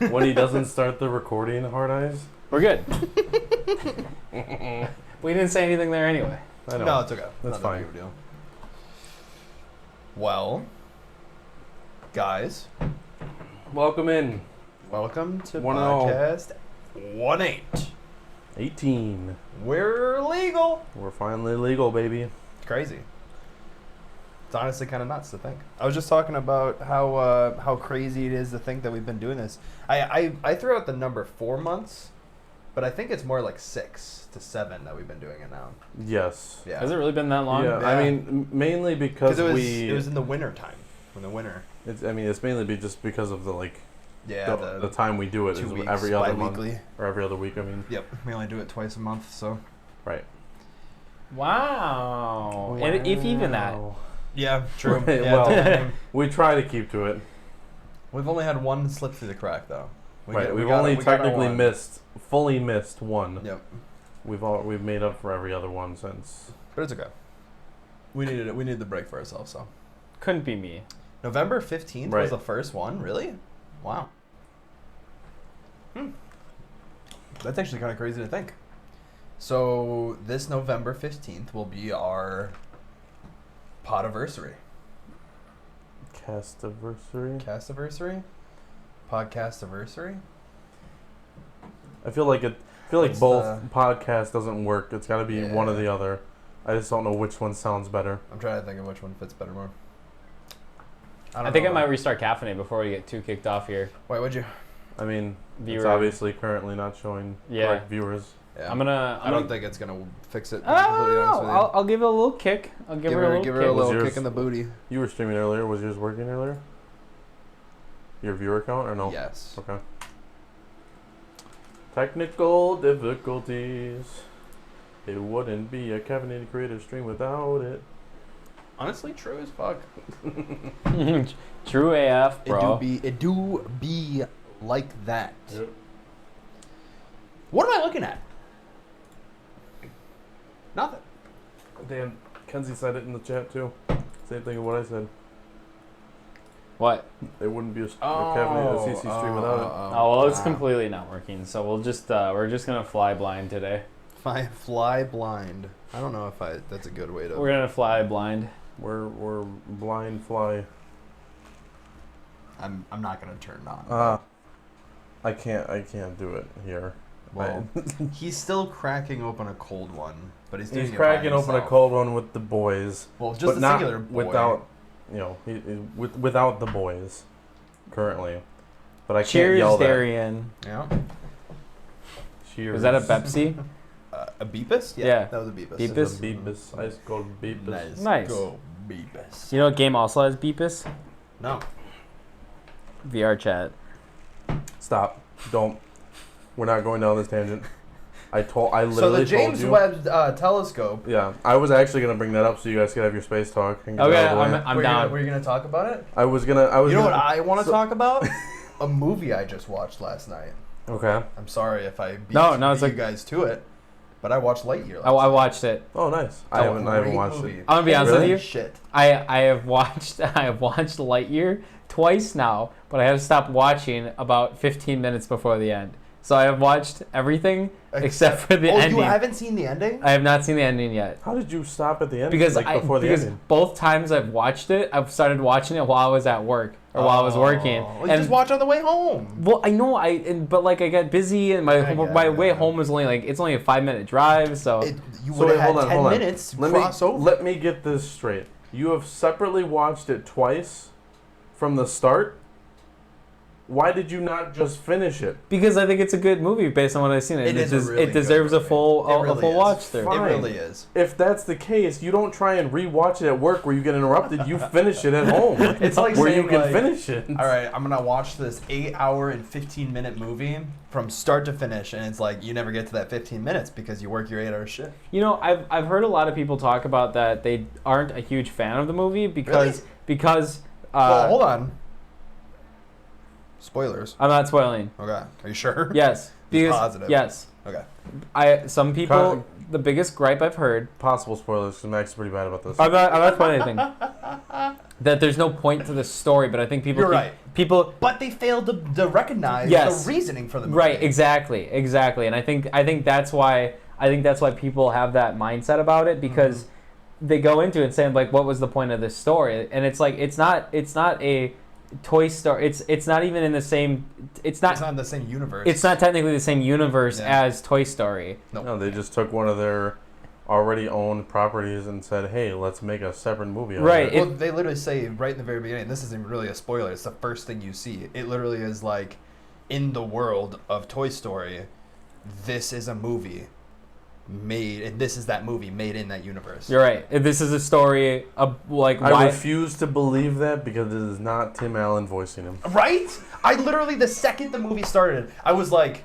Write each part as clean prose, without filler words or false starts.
When he doesn't start the recording, Hard Eyes. We're good. We didn't say anything there anyway. I know. No, it's okay. That's Not fine. that big of a deal. Well, guys, Welcome in. welcome to 1-0. Podcast 18. 18. We're legal. We're finally legal, baby. It's crazy. It's honestly kind of nuts to think. I was just talking about how crazy it is to think that we've been doing this. I threw out the number 4 months, but I think it's more like 6 to 7 that we've been doing it now. Yes. Yeah. Has it really been that long? Yeah, I mean, mainly because it was in the winter time. In the winter. It's mainly just because of the Yeah. the time we do it 2 is weeks, every other bi-weekly. month or every other week. I mean. Yep. We only do it twice a month, so. Right. Wow. And if even that. Yeah, true. Right, Yeah, well, we try to keep to it. we've only had one slip through the crack, though. We've only technically fully missed one. Yep. We've made up for every other one since. But it's okay. We needed it. We needed the break for ourselves, so. Couldn't be me. November 15th Right. was the first one, really? Wow. That's actually kind of crazy to think. So this November 15th will be our podiversary. Castiversary. Castiversary? Podcastiversary? I feel like What's both the- podcasts doesn't work. It's got to be one or the other. I just don't know which one sounds better. I'm trying to think of which one fits better more. I think I might restart Caffeinated before we get too kicked off here. Wait, would you? I mean, Viewer. it's obviously currently not showing correct viewers. Yeah. I don't think it's gonna fix it. To be I completely don't honest know. with you. I'll give it a little kick. I'll give her a little give kick. her a Was little yours- kick in the booty. You were streaming earlier. Was yours working earlier? Your viewer count or no? Yes. Okay. Technical difficulties. It wouldn't be a Caffeinated Creator stream without it. Honestly, true as fuck. True AF, bro. It do be like that. Yep. What am I looking at? Nothing. Damn, Kenzie said it in the chat too. Same thing as what I said. What? It wouldn't be a Caffeinated CC stream without it. Oh well, it's completely not working. So we'll just we're just gonna fly blind today. Fly blind. I don't know if that's a good way to. We're gonna fly blind. We're blind fly. I'm not gonna turn it on. I can't do it here. Well, he's still cracking open a cold one, but he's doing He's it by cracking open a himself. cold one with the boys. Well, just but a not singular boy. without, without the boys currently. But I can't Cheers, yell that. Darian. Yeah. Cheers. Was that a Pepsi? A Beepus? Yeah. That was a Beepus. Beepus? It's a Beepus. Ice cold Beepus. Nice. Go Beepus. You know what game also has Beepus? No. VR chat. Stop. Don't. We're not going down this tangent. I So literally the James told you. Webb telescope. Yeah, I was actually gonna bring that up so you guys could have your space talk. And get Okay, out of the way. I'm down. Were you gonna talk about it? I was gonna. You know what I want to talk about? A movie I just watched last night. Okay. I'm sorry if I beat, No, it's you like- guys to it, but I watched Lightyear last Oh, I night. watched it. Oh, nice. I haven't watched it. I'm gonna be honest Really? with you. Shit. I have watched Lightyear twice now, but I had to stop watching about 15 minutes before the end. So I have watched everything except for the ending. Oh, you haven't seen the ending? I have not seen the ending yet. How did you stop at the end? Because before the ending. both times I've watched it, I've started watching it while I was at work or while I was working. Well, you just watch on the way home. Well, I know but I got busy and my way yeah. home was only it's only a 5-minute drive, so You So would wait, have hold had on, 10 hold on. minutes to Let cross over. Let me get this straight. You have separately watched it twice from the start. Why did you not just finish it? because I think it's a good movie based on what I've seen. It is a really it deserves good a movie. full It really is. watch through. Fine. It really is. If that's the case, you don't try and rewatch it at work where you get interrupted. You finish it at home. It's like where you saying, can like, finish it. All right, I'm gonna watch this 8-hour and 15-minute movie from start to finish, and it's like you never get to that 15 minutes because you work your 8-hour shift. You know, I've heard a lot of people talk about that they aren't a huge fan of the movie because Well, hold on. Spoilers. I'm not spoiling. Okay. Are you sure? Yes. Because, positive. Yes. Okay. Some people, the biggest gripe I've heard. Possible spoilers, because Max is pretty bad about this. I'm not spoiling anything. that there's no point to the story, but I think people You're right. People But they failed to recognize Yes. the reasoning for the movie. Right, exactly. And I think that's why people have that mindset about it, because they go into it saying like, what was the point of this story? And it's like it's not a Toy Story. It's not even in the same. It's not in the same universe. It's not technically the same universe as Toy Story. No, they just took one of their already owned properties and said, hey, let's make a separate movie out Right. of it. Well, they literally say right in the very beginning, this isn't really a spoiler, it's the first thing you see. It literally is like, in the world of Toy Story, this is a movie made, and this is that movie made in that universe. You're right. This is a story of like I why. refuse to believe that because it is not Tim Allen voicing him. Right? I literally, the second the movie started, I was like,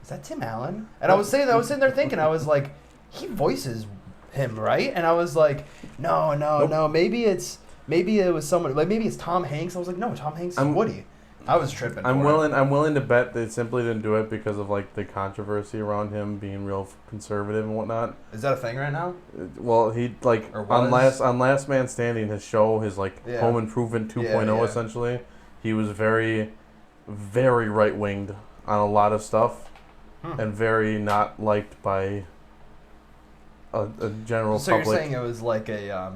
is that Tim Allen? And I was sitting there thinking, I was like, he voices him, right? And I was like, no, maybe it was someone, like maybe it's Tom Hanks. I was like, no, Tom Hanks is Woody. I was tripping. I'm willing to bet they simply didn't do it because of like the controversy around him being real conservative and whatnot. Is that a thing right now? Well, he like on Last Man Standing, his show, his like Home Improvement 2.0 essentially. He was very, very right winged on a lot of stuff, and very not liked by a general so public. So you're saying it was like a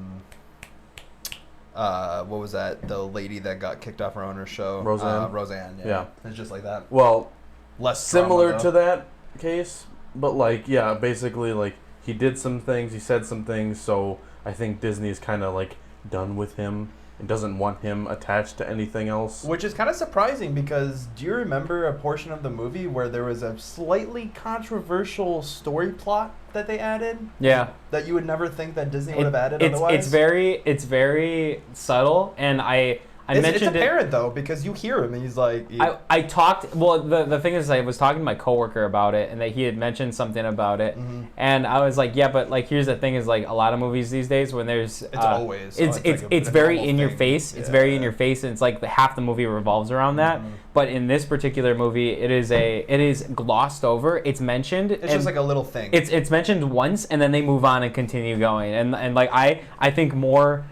what was that? The lady that got kicked off her owner's show, Roseanne. Yeah, it's just like that. Well, less similar drama, to that case, but like basically like he did some things, he said some things, so I think Disney is kind of like done with him and doesn't want him attached to anything else. Which is kind of surprising because do you remember a portion of the movie where there was a slightly controversial story plot that they added? Yeah. That you would never think that Disney would have added otherwise? It's very subtle, and I mentioned it's apparent though because you hear him and he's like. I talked. Well, the thing is, I was talking to my coworker about it, and that he had mentioned something about it, and I was like, yeah, but like here's the thing: is like a lot of movies these days when there's it's very in your face. It's very in your face, and it's like half the movie revolves around that. But in this particular movie, it is glossed over. It's mentioned. It's just like a little thing. It's mentioned once, and then they move on and continue going. And like I think more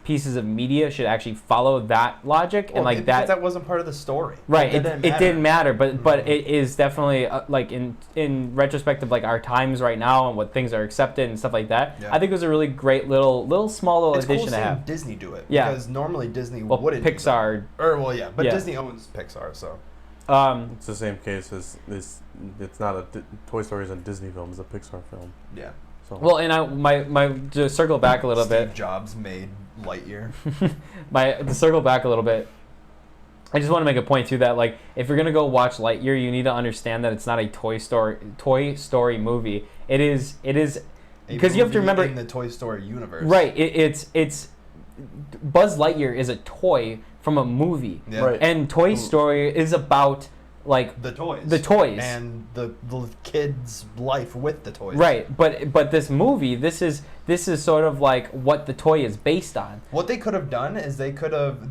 pieces of media should actually follow that logic and like that. That wasn't part of the story. Right. It didn't matter, but it is definitely like in retrospect of like our times right now and what things are accepted and stuff like that. Yeah. I think it was a really great little small addition to have. Disney do it. Yeah. Because normally Disney wouldn't. Pixar. But Disney owns Pixar, so. It's the same case as this. It's not Toy Story is a Disney film; it's a Pixar film. Yeah. So. Well, and my to circle back a little bit. Steve Jobs made Lightyear. To circle back a little bit, I just want to make a point too that like if you're gonna go watch Lightyear, you need to understand that it's not a Toy Story movie. It is because you have to remember in the Toy Story universe. Right. It's Buzz Lightyear is a toy from a movie. Yeah. Right. And Toy Story is about like the toys and the kid's life with the toys. Right, but this movie, this is sort of like what the toy is based on. What they could have done is they could have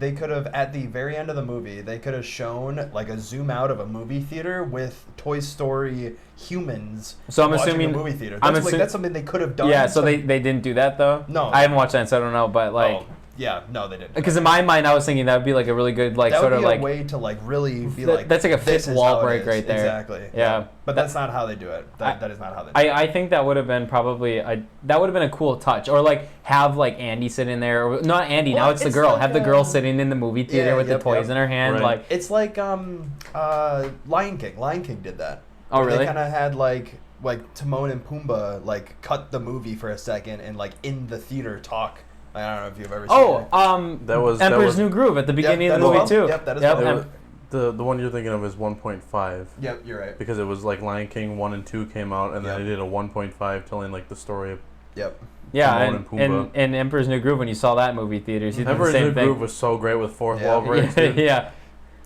at the very end of the movie they could have shown like a zoom out of a movie theater with Toy Story humans. So I'm watching assuming a movie theater. That's something they could have done. Yeah, so they didn't do that though. No, I haven't watched that, so I don't know. But like. Yeah, no, they didn't. Because in my mind, I was thinking that would be like a really good, like, sort of like. That would be a way to like really be like. That's like a fifth wall break right there. Exactly. Yeah. But that's not how they do it. That is not how they do it. I think that would have been probably a cool touch, or like have like Andy sit in there, or not Andy. Well, now it's the girl. Like have the girl sitting in the movie theater with the toys in her hand, right. like. It's like Lion King. Lion King did that. Oh really? They kind of had like Timon and Pumbaa like cut the movie for a second and like in the theater talk. I don't know if you've ever seen it. That was Emperor's New Groove at the beginning of the movie too. Yep, that is well. The one you're thinking of is 1.5. Yep, you're right. Because it was like Lion King 1 and 2 came out, and then they did a 1.5 telling like the story of. Yep. Yeah, and Emperor's New Groove, when you saw that movie theaters, you did the same thing. Emperor's New Groove was so great with fourth wall breaks. Yeah.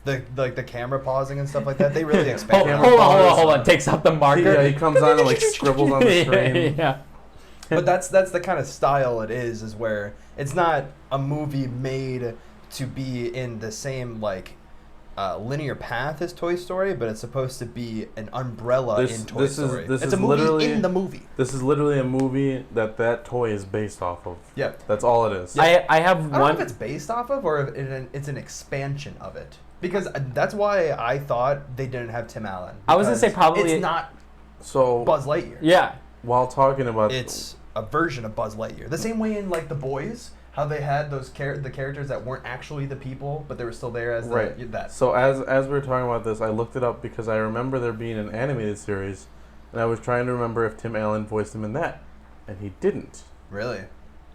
The camera pausing and stuff like that, they really expanded. Hold on. Takes out the marker. Yeah, he comes on and like scribbles on the screen. Yeah. But that's the kind of style it is where it's not a movie made to be in the same like linear path as Toy Story, but it's supposed to be an umbrella in Toy Story. It's a movie in the movie. This is literally a movie that toy is based off of. Yeah. That's all it is. I don't know if it's based off of or if it's an expansion of it. Because that's why I thought they didn't have Tim Allen. I was going to say probably... It's not Buzz Lightyear. Yeah. While talking about... It's a version of Buzz Lightyear. The same way in, like, The Boys... How they had the characters that weren't actually the people, but they were still there as that. So as we were talking about this, I looked it up because I remember there being an animated series, and I was trying to remember if Tim Allen voiced him in that, and he didn't. Really?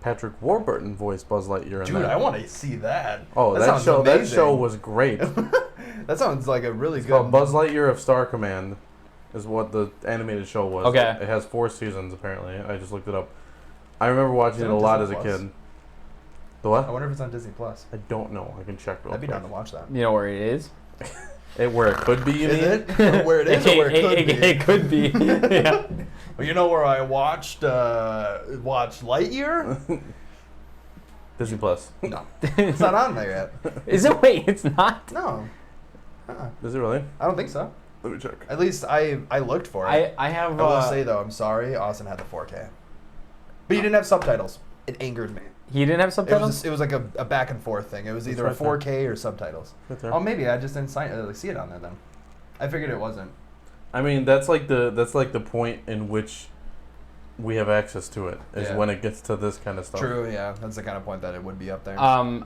Patrick Warburton voiced Buzz Lightyear in that. Dude, I want to see that. Oh, that show was great. That sounds like a really good... Called Buzz Lightyear of Star Command is what the animated show was. Okay. It has 4 seasons, apparently. I just looked it up. I remember watching it a lot as a kid. The what? I wonder if it's on Disney Plus. I don't know. I can check real quick. I'd be down to watch that. You know where it is? Where it could be, you mean? Is it? Where it is or where it could be? It could be. Yeah. Well, you know where I watched Lightyear? Disney Plus. No. It's not on there yet. Is it? Wait, it's not? No. Is it really? I don't think so. Let me check. At least I looked for it. I have... I will say, though, I'm sorry, Austin had the 4K. But you didn't have subtitles. It angered me. He didn't have subtitles? It was like a back and forth thing. It was either a 4K or subtitles. Oh, maybe I just didn't see it on there then. I figured it wasn't. I mean, that's like the point in which we have access to it is when it gets to this kind of stuff. True, yeah. That's the kind of point that it would be up there. I'll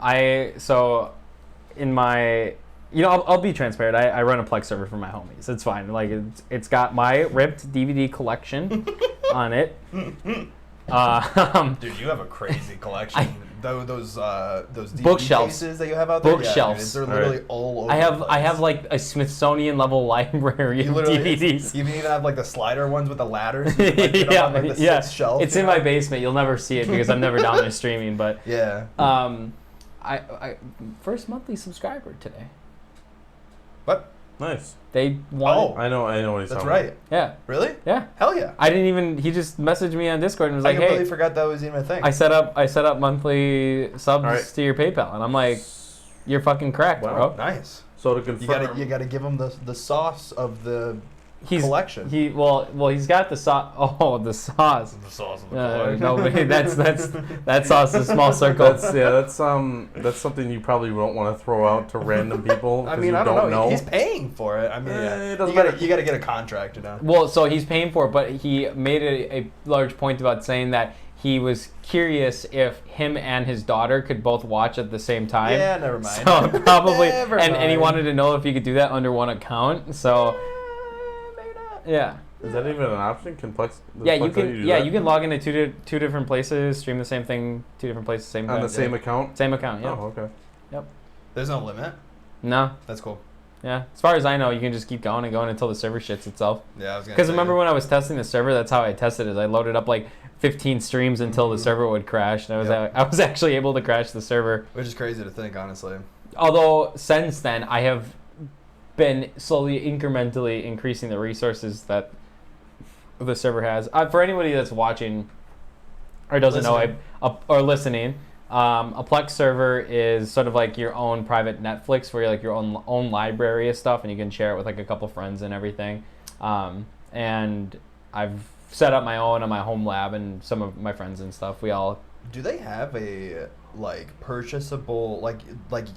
be transparent. I run a Plex server for my homies. It's fine. Like it's got my ripped DVD collection on it. Dude, you have a crazy collection. Those DVD bookshelves cases that you have out there. Bookshelves. They're literally all over. I have like a Smithsonian level library of DVDs. You even have like the slider ones with the ladders. You can, like, on, like, the sixth shelf. It's in my basement. You'll never see it because I'm never down there streaming. But yeah. I first monthly subscriber today. What? Nice. They wanted... I know what he's talking about. That's right. Yeah. Really? Yeah. Hell yeah. I didn't even... He just messaged me on Discord and was like, I completely forgot that was even a thing. I set up monthly subs to your PayPal. And I'm like, you're fucking cracked, bro. Nice. So to confirm... You gotta give him the sauce of the collection. He's got the sauce. Oh, the sauce. The sauce of the no, that sauce is small circles. That's something you probably don't want to throw out to random people. I mean, I don't know. He's paying for it. I mean, you gotta get a contract, you know. Well, so he's paying for it, but he made a large point about saying that he was curious if him and his daughter could both watch at the same time. Yeah, never mind. So probably, and he wanted to know if he could do that under one account. So. Yeah. Is that even an option? Can Plex? You can log into two different places, stream the same thing, 2 different places, same time. On the same account? Same account, yeah. Oh, okay. Yep. There's no limit? No. That's cool. Yeah. As far as I know, you can just keep going and going until the server shits itself. Yeah, I was gonna say. Because remember when I was testing the server, that's how I tested it. I loaded up like 15 streams until the server would crash, and I was actually able to crash the server. Which is crazy to think, honestly. Although since then, I have been slowly incrementally increasing the resources that the server has. For anybody that's watching or doesn't know or listening, a Plex server is sort of like your own private Netflix where you're like your own library of stuff and you can share it with like a couple friends and everything. And I've set up my own on my home lab and some of my friends and stuff. We all... Do they have a purchasable like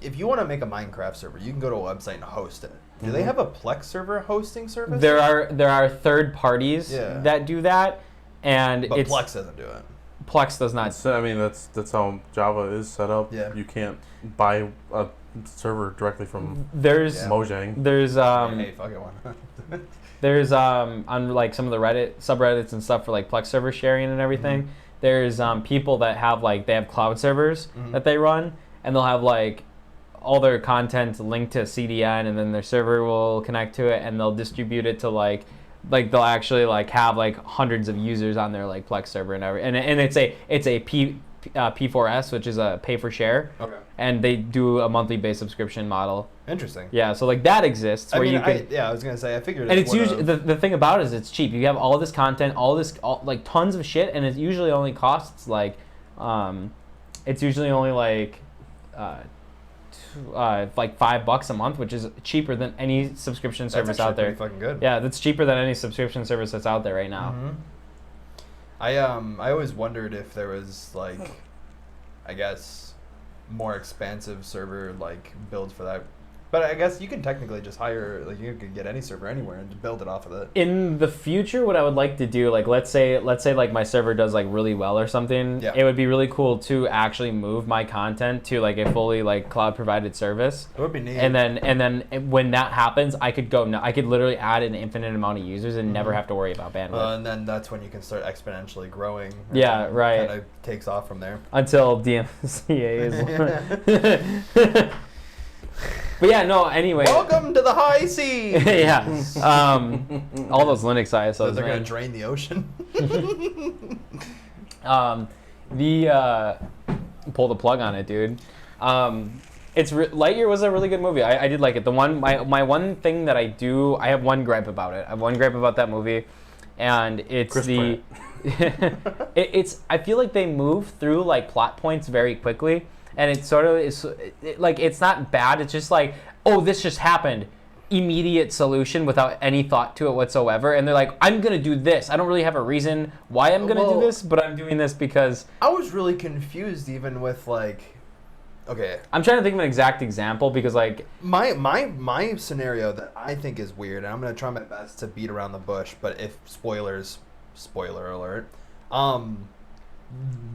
if you want to make a Minecraft server, you can go to a website and host it. Do they have a Plex server hosting service? There are third parties that do that, but Plex doesn't do it. Plex does not. That's how Java is set up. Yeah. You can't buy a server directly from Mojang. There's hey, fuck it, one. There's on like some of the Reddit subreddits and stuff for like Plex server sharing and everything. Mm-hmm. There's people that have they have cloud servers that they run, and they'll have like all their content linked to CDN, and then their server will connect to it, and they'll distribute it to like they'll actually have hundreds of users on their Plex server and everything. And it's a P4S, which is a pay for share. Okay. And they do a monthly based subscription model. Interesting. Yeah, so that exists. I was gonna say I figured. And it's usually the thing about it is it's cheap. You have all this content, all tons of shit, and it usually only costs it's usually only like $5 a month, which is cheaper than any subscription service out there. That's pretty fucking good. Yeah, that's cheaper than any subscription service that's out there right now. I always wondered if there was like, I guess, more expansive server like builds for that. But I guess you can technically just hire, like you could get any server anywhere and build it off of it. In the future, what I would like to do, like let's say like my server does like really well or something, it would be really cool to actually move my content to like a fully like cloud provided service. It would be neat. And then when that happens, I could literally add an infinite amount of users and never have to worry about bandwidth. And then that's when you can start exponentially growing. Yeah, right. Kind of takes off from there. Until DMCA is. But yeah, no, anyway. Welcome to the high seas! Yeah. All those Linux ISOs. So they're going to drain the ocean. Pull the plug on it, dude. Lightyear was a really good movie. I did like it. My one thing that I have one gripe about it. I have one gripe about that movie, and it's I feel like they move through like plot points very quickly. And it sort of is like, it's not bad. It's just like, oh, this just happened. Immediate solution without any thought to it whatsoever. And they're like, I'm going to do this. I don't really have a reason why I'm going to do this, but I'm doing this because... I was really confused even with like, okay. I'm trying to think of an exact example because like... My scenario that I think is weird, and I'm going to try my best to beat around the bush, but if spoiler alert,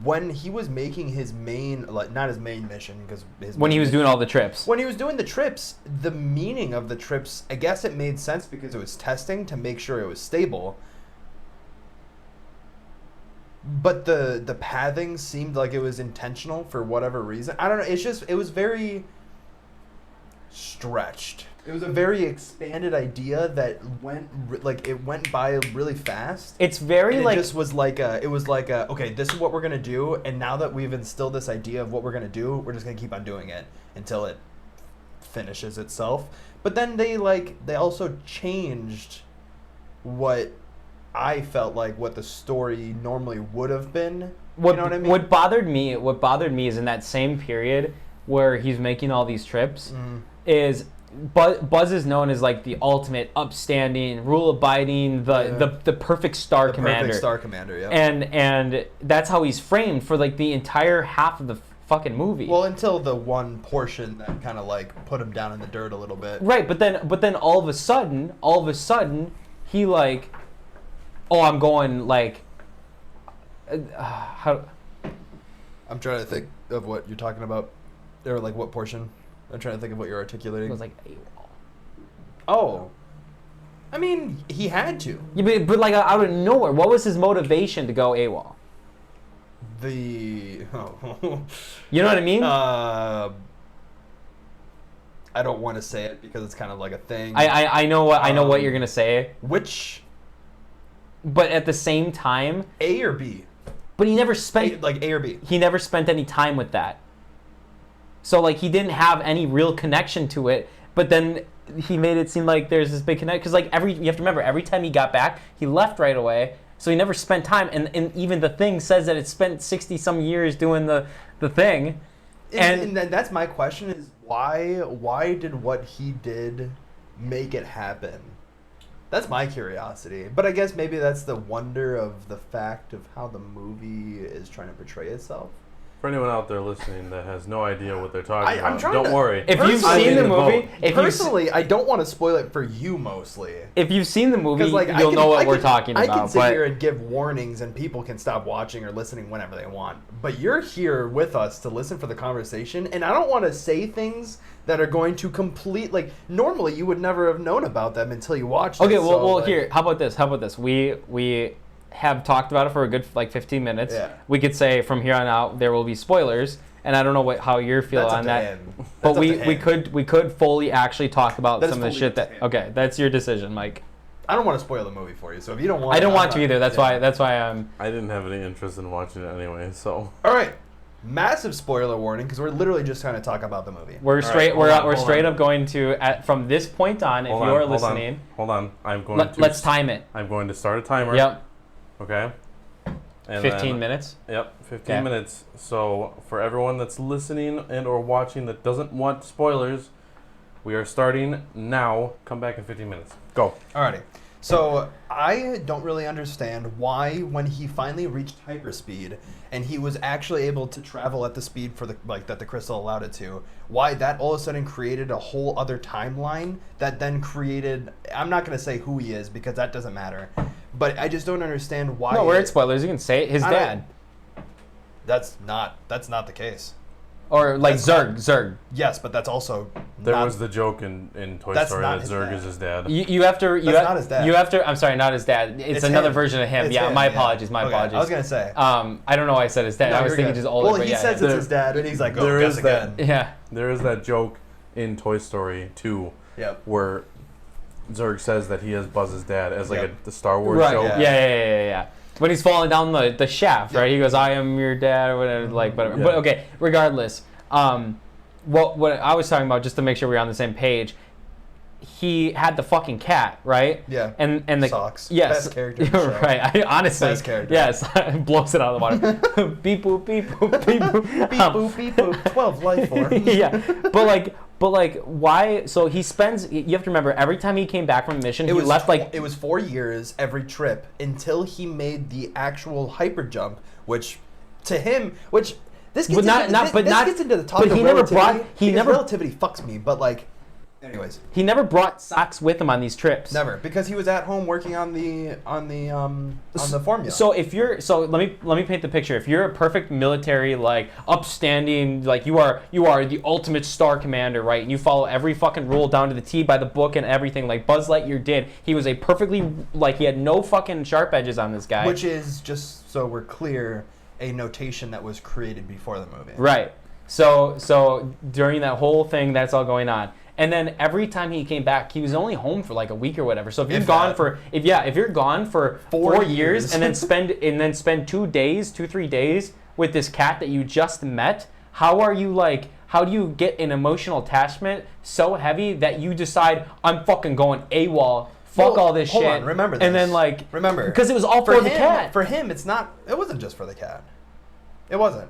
when he was making his main, like not his main mission, because when he was doing all the trips. When he was doing the trips, the meaning of the trips, I guess it made sense because it was testing to make sure it was stable. But the pathing seemed like it was intentional for whatever reason. I don't know. It was very stretched. It was a very expanded idea that went by really fast. It's very and like... It was like okay, this is what we're going to do, and now that we've instilled this idea of what we're going to do, we're just going to keep on doing it until it finishes itself. But then they also changed what I felt like what the story normally would have been. You know what I mean? What bothered me is in that same period where he's making all these trips is... Buzz is known as like the ultimate upstanding, rule-abiding, the perfect star commander. Perfect star commander, yeah. And that's how he's framed for like the entire half of the fucking movie. Well, until the one portion that kind of like put him down in the dirt a little bit. Right, but then all of a sudden, he like, oh, I'm going like, how? I'm trying to think of what you're talking about, or like what portion. I'm trying to think of what you're articulating. It was like AWOL. Oh. I mean, he had to. Yeah, but like out of nowhere, what was his motivation to go AWOL? You know what I mean? I don't want to say it because it's kind of like a thing. I know what you're gonna say. Which? But at the same time, A or B? But he never spent A or B. He never spent any time with that. So, like, he didn't have any real connection to it, but then he made it seem like there's this big connection. Because, like, you have to remember, every time he got back, he left right away. So he never spent time. And even the thing says that it spent 60-some years doing the thing. And that's my question is, why did what he did make it happen? That's my curiosity. But I guess maybe that's the wonder of the fact of how the movie is trying to portray itself. For anyone out there listening that has no idea what they're talking about, don't worry. If you've seen the movie, personally, I don't want to spoil it for you mostly. If you've seen the movie, you'll know what we're talking about. I can sit here and give warnings, and people can stop watching or listening whenever they want. But you're here with us to listen for the conversation, and I don't want to say things that are going to normally you would never have known about them until you watched it. Okay, here, how about this? We have talked about it for a good 15 minutes. Yeah. We could say from here on out there will be spoilers, and I don't know how you're feeling on that. But we could fully actually talk about some of the shit that. Okay, that's your decision, Mike. I don't want to spoil the movie for you, so if you don't want, I don't want to either. That's why I'm. I didn't have any interest in watching it anyway, so. All right, massive spoiler warning because we're literally just trying to talk about the movie. We're straight up going to from this point on. If you are listening, hold on. Let's time it. I'm going to start a timer. Yep. Okay. And 15 minutes? Yep, 15 minutes. So for everyone that's listening and or watching that doesn't want spoilers, we are starting now. Come back in 15 minutes. Go. Alrighty. So I don't really understand why, when he finally reached hyperspeed and he was actually able to travel at the speed for that the crystal allowed it to, why that all of a sudden created a whole other timeline that then created. I'm not going to say who he is because that doesn't matter, but I just don't understand why. No, we're at spoilers. You can say it. His dad. That's not the case. Or like Zurg. Yes, but that's also. There was the joke in Toy Story that Zurg is his dad. You have to. Not his dad. You have to. I'm sorry, not his dad. It's another him. version of him. It's yeah, him, my apologies. My okay. apologies. I was gonna say. I don't know why I said his dad. No, I was thinking good. just older. Well, but he says it's his dad, and he's like, "Oh, guess again." Yeah. There is that joke in Toy Story 2 where Zurg says that he is Buzz's dad as like the Star Wars show. Right. Yeah. When he's falling down the shaft, right? He goes, "I am your dad," or whatever. Like, whatever. Yeah. But okay, regardless. What I was talking about, just to make sure we're on the same page, he had the fucking cat, right? Yeah. And the Socks. Yes. Best character in the show. Right. Honestly. Best character. Yes. Blows it out of the water. Beep boop beep boop beep boop. Beep boop beep boop. 12 life forms. Yeah. But why? So he spends. You have to remember, every time he came back from a mission, he left like. It was 4 years every trip until he made the actual hyper jump, which to him, which. This gets into the topic of relativity. Relativity fucks me, but like, anyways. He never brought socks with him on these trips. Never, because he was at home working on the formula. So let me paint the picture. If you're a perfect military, like upstanding, like you are the ultimate star commander, right? And you follow every fucking rule down to the T by the book and everything, like Buzz Lightyear did. He was he had no fucking sharp edges on this guy. Which is, just so we're clear, a notation that was created before the movie. Right. So during that whole thing, that's all going on. And then every time he came back, he was only home for like a week or whatever. So if you're gone for 4 years and then spend 2 days, 2-3 days with this cat that you just met, how do you get an emotional attachment so heavy that you decide, I'm fucking going AWOL? Fuck all this shit. Hold on, remember this. And then because it was all for the cat. For him, it wasn't just for the cat. It wasn't.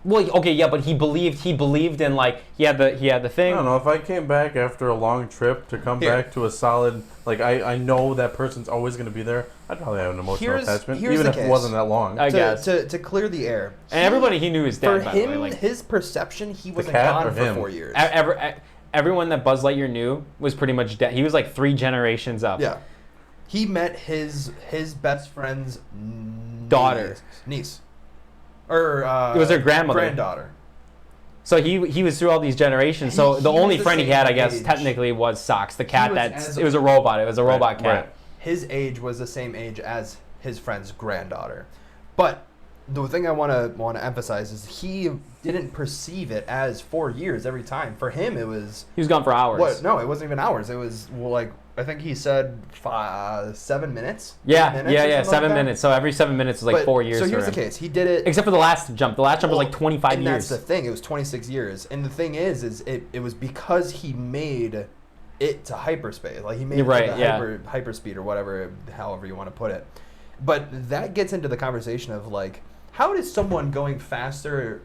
Well, okay, yeah, but he believed in he had the thing. I don't know, if I came back after a long trip to come back to a solid, I know that person's always going to be there, I'd probably have an emotional attachment, even if it wasn't that long. I guess. To clear the air. And everybody he knew his dad, for by him, the way. his perception, he wasn't gone for 4 years. Everyone that Buzz Lightyear knew was pretty much dead. He was like 3 generations up. Yeah. He met his best friend's niece. Or it was her granddaughter. So he was through all these generations. So the only friend he had, I guess, technically was Socks, the cat. It was a robot. It was a robot cat. Right. His age was the same age as his friend's granddaughter. But the thing I want to emphasize is he didn't perceive it as 4 years every time. For him, it was. He was gone for hours. What? No, it wasn't even hours. It was I think he said 7 minutes. Yeah, 7 minutes. So every 7 minutes was 4 years. So here's the case: he did it, except for the last jump. The last jump was like 25 and years. That's the thing. It was 26 years. And the thing is it was because he made it to hyperspace. Like he made it to hyperspeed or whatever, however you want to put it. But that gets into the conversation of how does someone going faster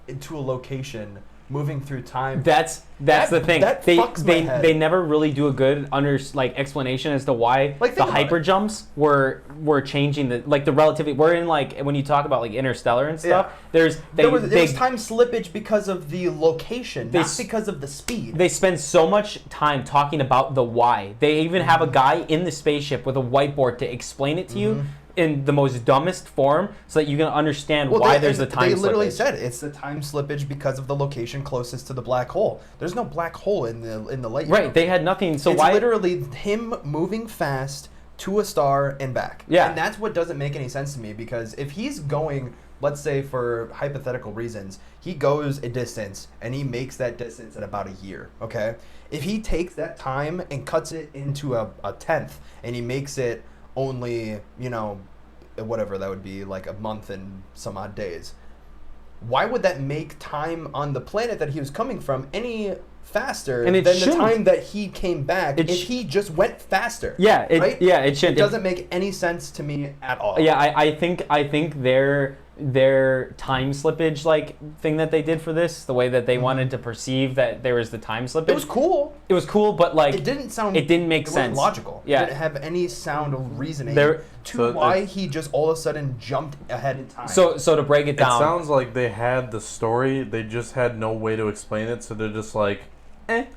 into a location, moving through time? That's the thing. They never really do a good explanation as to why the hyper jumps were changing the relativity. We're in when you talk about Interstellar and stuff. Yeah. There was time slippage because of the location, not because of the speed. They spend so much time talking about the why. They even have a guy in the spaceship with a whiteboard to explain it to you in the most dumbest form so that you can understand why there's a time slippage. They literally said it's the time slippage because of the location closest to the black hole. There's no black hole in the Lightyear. Right, they had nothing. So it's literally him moving fast to a star and back. Yeah. And that's what doesn't make any sense to me, because if he's going, let's say for hypothetical reasons, he goes a distance and he makes that distance in about a year, okay? If he takes that time and cuts it into a tenth and he makes it only, whatever that would be, a month and some odd days. why would that make time on the planet that he was coming from any faster than the time that he came back if he just went faster? Yeah, right? Yeah, it shouldn't. It doesn't make any sense to me at all. Yeah, I think their time slippage like thing that they did for this, the way that they wanted to perceive that there was the time slippage. It was cool. It was cool, but like it didn't make sense. Wasn't logical. Yeah. It didn't have any sound of reasoning so why he just all of a sudden jumped ahead in time. So to break it down, it sounds like they had the story, they just had no way to explain it, so they're just like,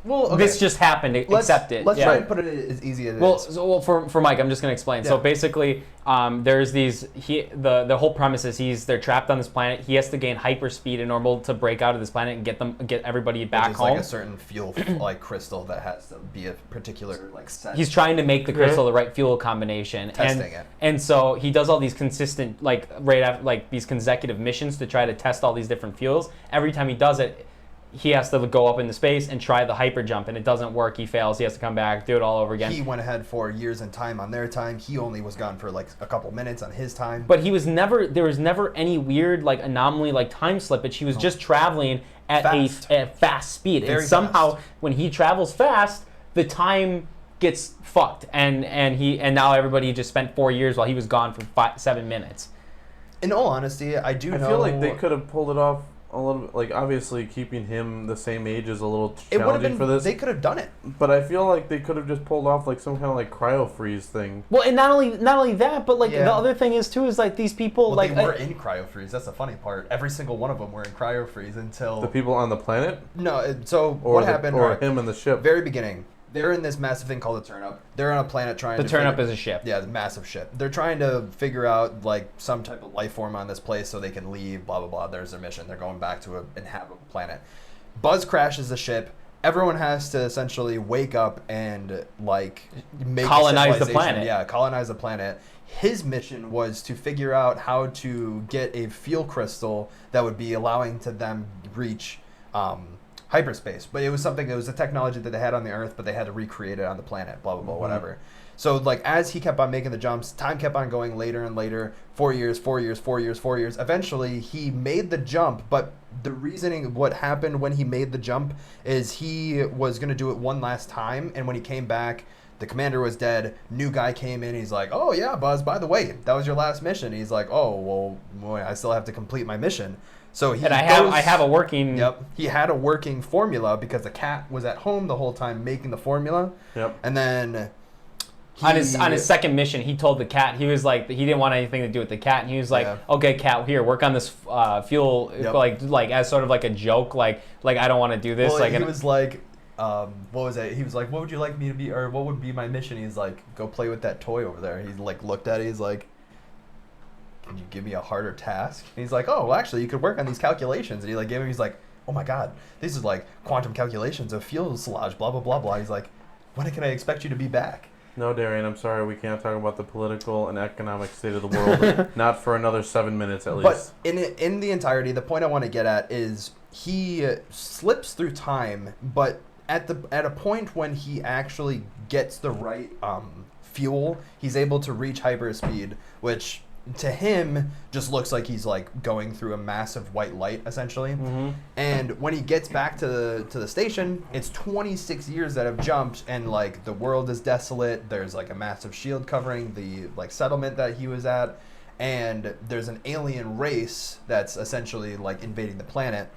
well, okay. This just happened. Accept it. Let's try and put it as easy as it is. Well, for Mike, I'm just gonna explain. Yeah. So basically, there's these. The whole premise is they're trapped on this planet. He has to gain hyper speed in order to break out of this planet and get everybody back home. Like a certain fuel like crystal that has to be a particular like set. He's trying to make the crystal the right fuel combination. Testing it. And so he does all these consistent these consecutive missions to try to test all these different fuels. Every time he does it, he has to go up into space and try the hyper jump, and it doesn't work. He fails. He has to come back, do it all over again. He went ahead for years in time on their time. He only was gone for like a couple minutes on his time. But there was never any weird like anomaly like time slippage. He was just traveling at a fast speed. Very and somehow fast. When he travels fast, the time gets fucked. And now everybody just spent 4 years while he was gone for 7 minutes. In all honesty, I feel like they could have pulled it off a little bit, like obviously keeping him the same age is a little challenging for this. They could have done it, but I feel like they could have just pulled off like some kind of like cryo freeze thing. Well, and not only that, but like the other thing is like these people they were in cryo freeze. That's the funny part. Every single one of them were in cryo freeze until the people on the planet. No, so what happened? Or him and the ship. Very beginning. They're in this massive thing called the Turn-Up. They're on a planet trying to... The Turn-Up is a ship. Yeah, the massive ship. They're trying to figure out, like, some type of life form on this place so they can leave, blah, blah, blah. There's their mission. They're going back to an inhabitable planet. Buzz crashes the ship. Everyone has to essentially wake up and, like, make colonize the planet. Yeah, colonize the planet. His mission was to figure out how to get a fuel crystal that would be allowing to them reach... hyperspace, but it was a technology that they had on the Earth, but they had to recreate it on the planet, blah, blah, blah, whatever. So, like, as he kept on making the jumps, time kept on going later and later, 4 years. Eventually, he made the jump, but the reasoning of what happened when he made the jump is he was going to do it one last time, and when he came back, the commander was dead, new guy came in, he's like, oh, yeah, Buzz, by the way, that was your last mission. He's like, oh, well, I still have to complete my mission. So I have a working... Yep. He had a working formula because the cat was at home the whole time making the formula. Yep. And then... On his second mission, he told the cat, he was like, he didn't want anything to do with the cat. And he was like, okay, cat, here, work on this fuel, like as sort of like a joke, like I don't want to do this. Well, he was like... what was it? He was like, what would you like me to be, or what would be my mission? He's like, go play with that toy over there. He like looked at it, he's like... Can you give me a harder task? And he's like, oh, well, actually, you could work on these calculations. And he like gave him, he's like, oh my God, this is like quantum calculations of fuselage, blah, blah, blah, blah. He's like, when can I expect you to be back? No, Darian, I'm sorry, we can't talk about the political and economic state of the world. Not for another 7 minutes, at least. But in the entirety, the point I want to get at is he slips through time, but at a point when he actually gets the right fuel, he's able to reach hyperspeed, which... to him just looks like he's like going through a massive white light essentially. And when he gets back to the station, it's 26 years that have jumped, and like the world is desolate. There's like a massive shield covering the like settlement that he was at, and there's an alien race that's essentially like invading the planet.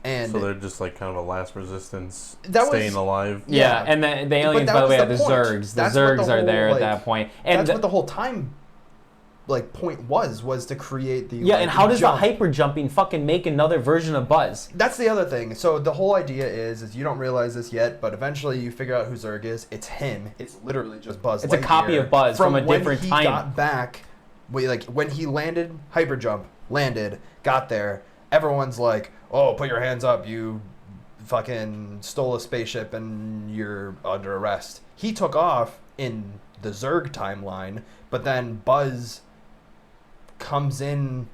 And so they're just like kind of a last resistance, staying alive. Yeah, and the aliens, by the way, are the Zergs. The Zergs are there at that point, and that's what the whole time like point was to create the and how does the hyper jumping fucking make another version of Buzz? That's the other thing. So the whole idea is you don't realize this yet, but eventually you figure out who Zerg is. It's him. It's literally just Buzz. It's Lightyear. A copy of Buzz from a different time. When he got back, when he landed, hyper jump, got there, everyone's like, oh, put your hands up, you fucking stole a spaceship and you're under arrest. He took off in the Zerg timeline, but then Buzz comes in.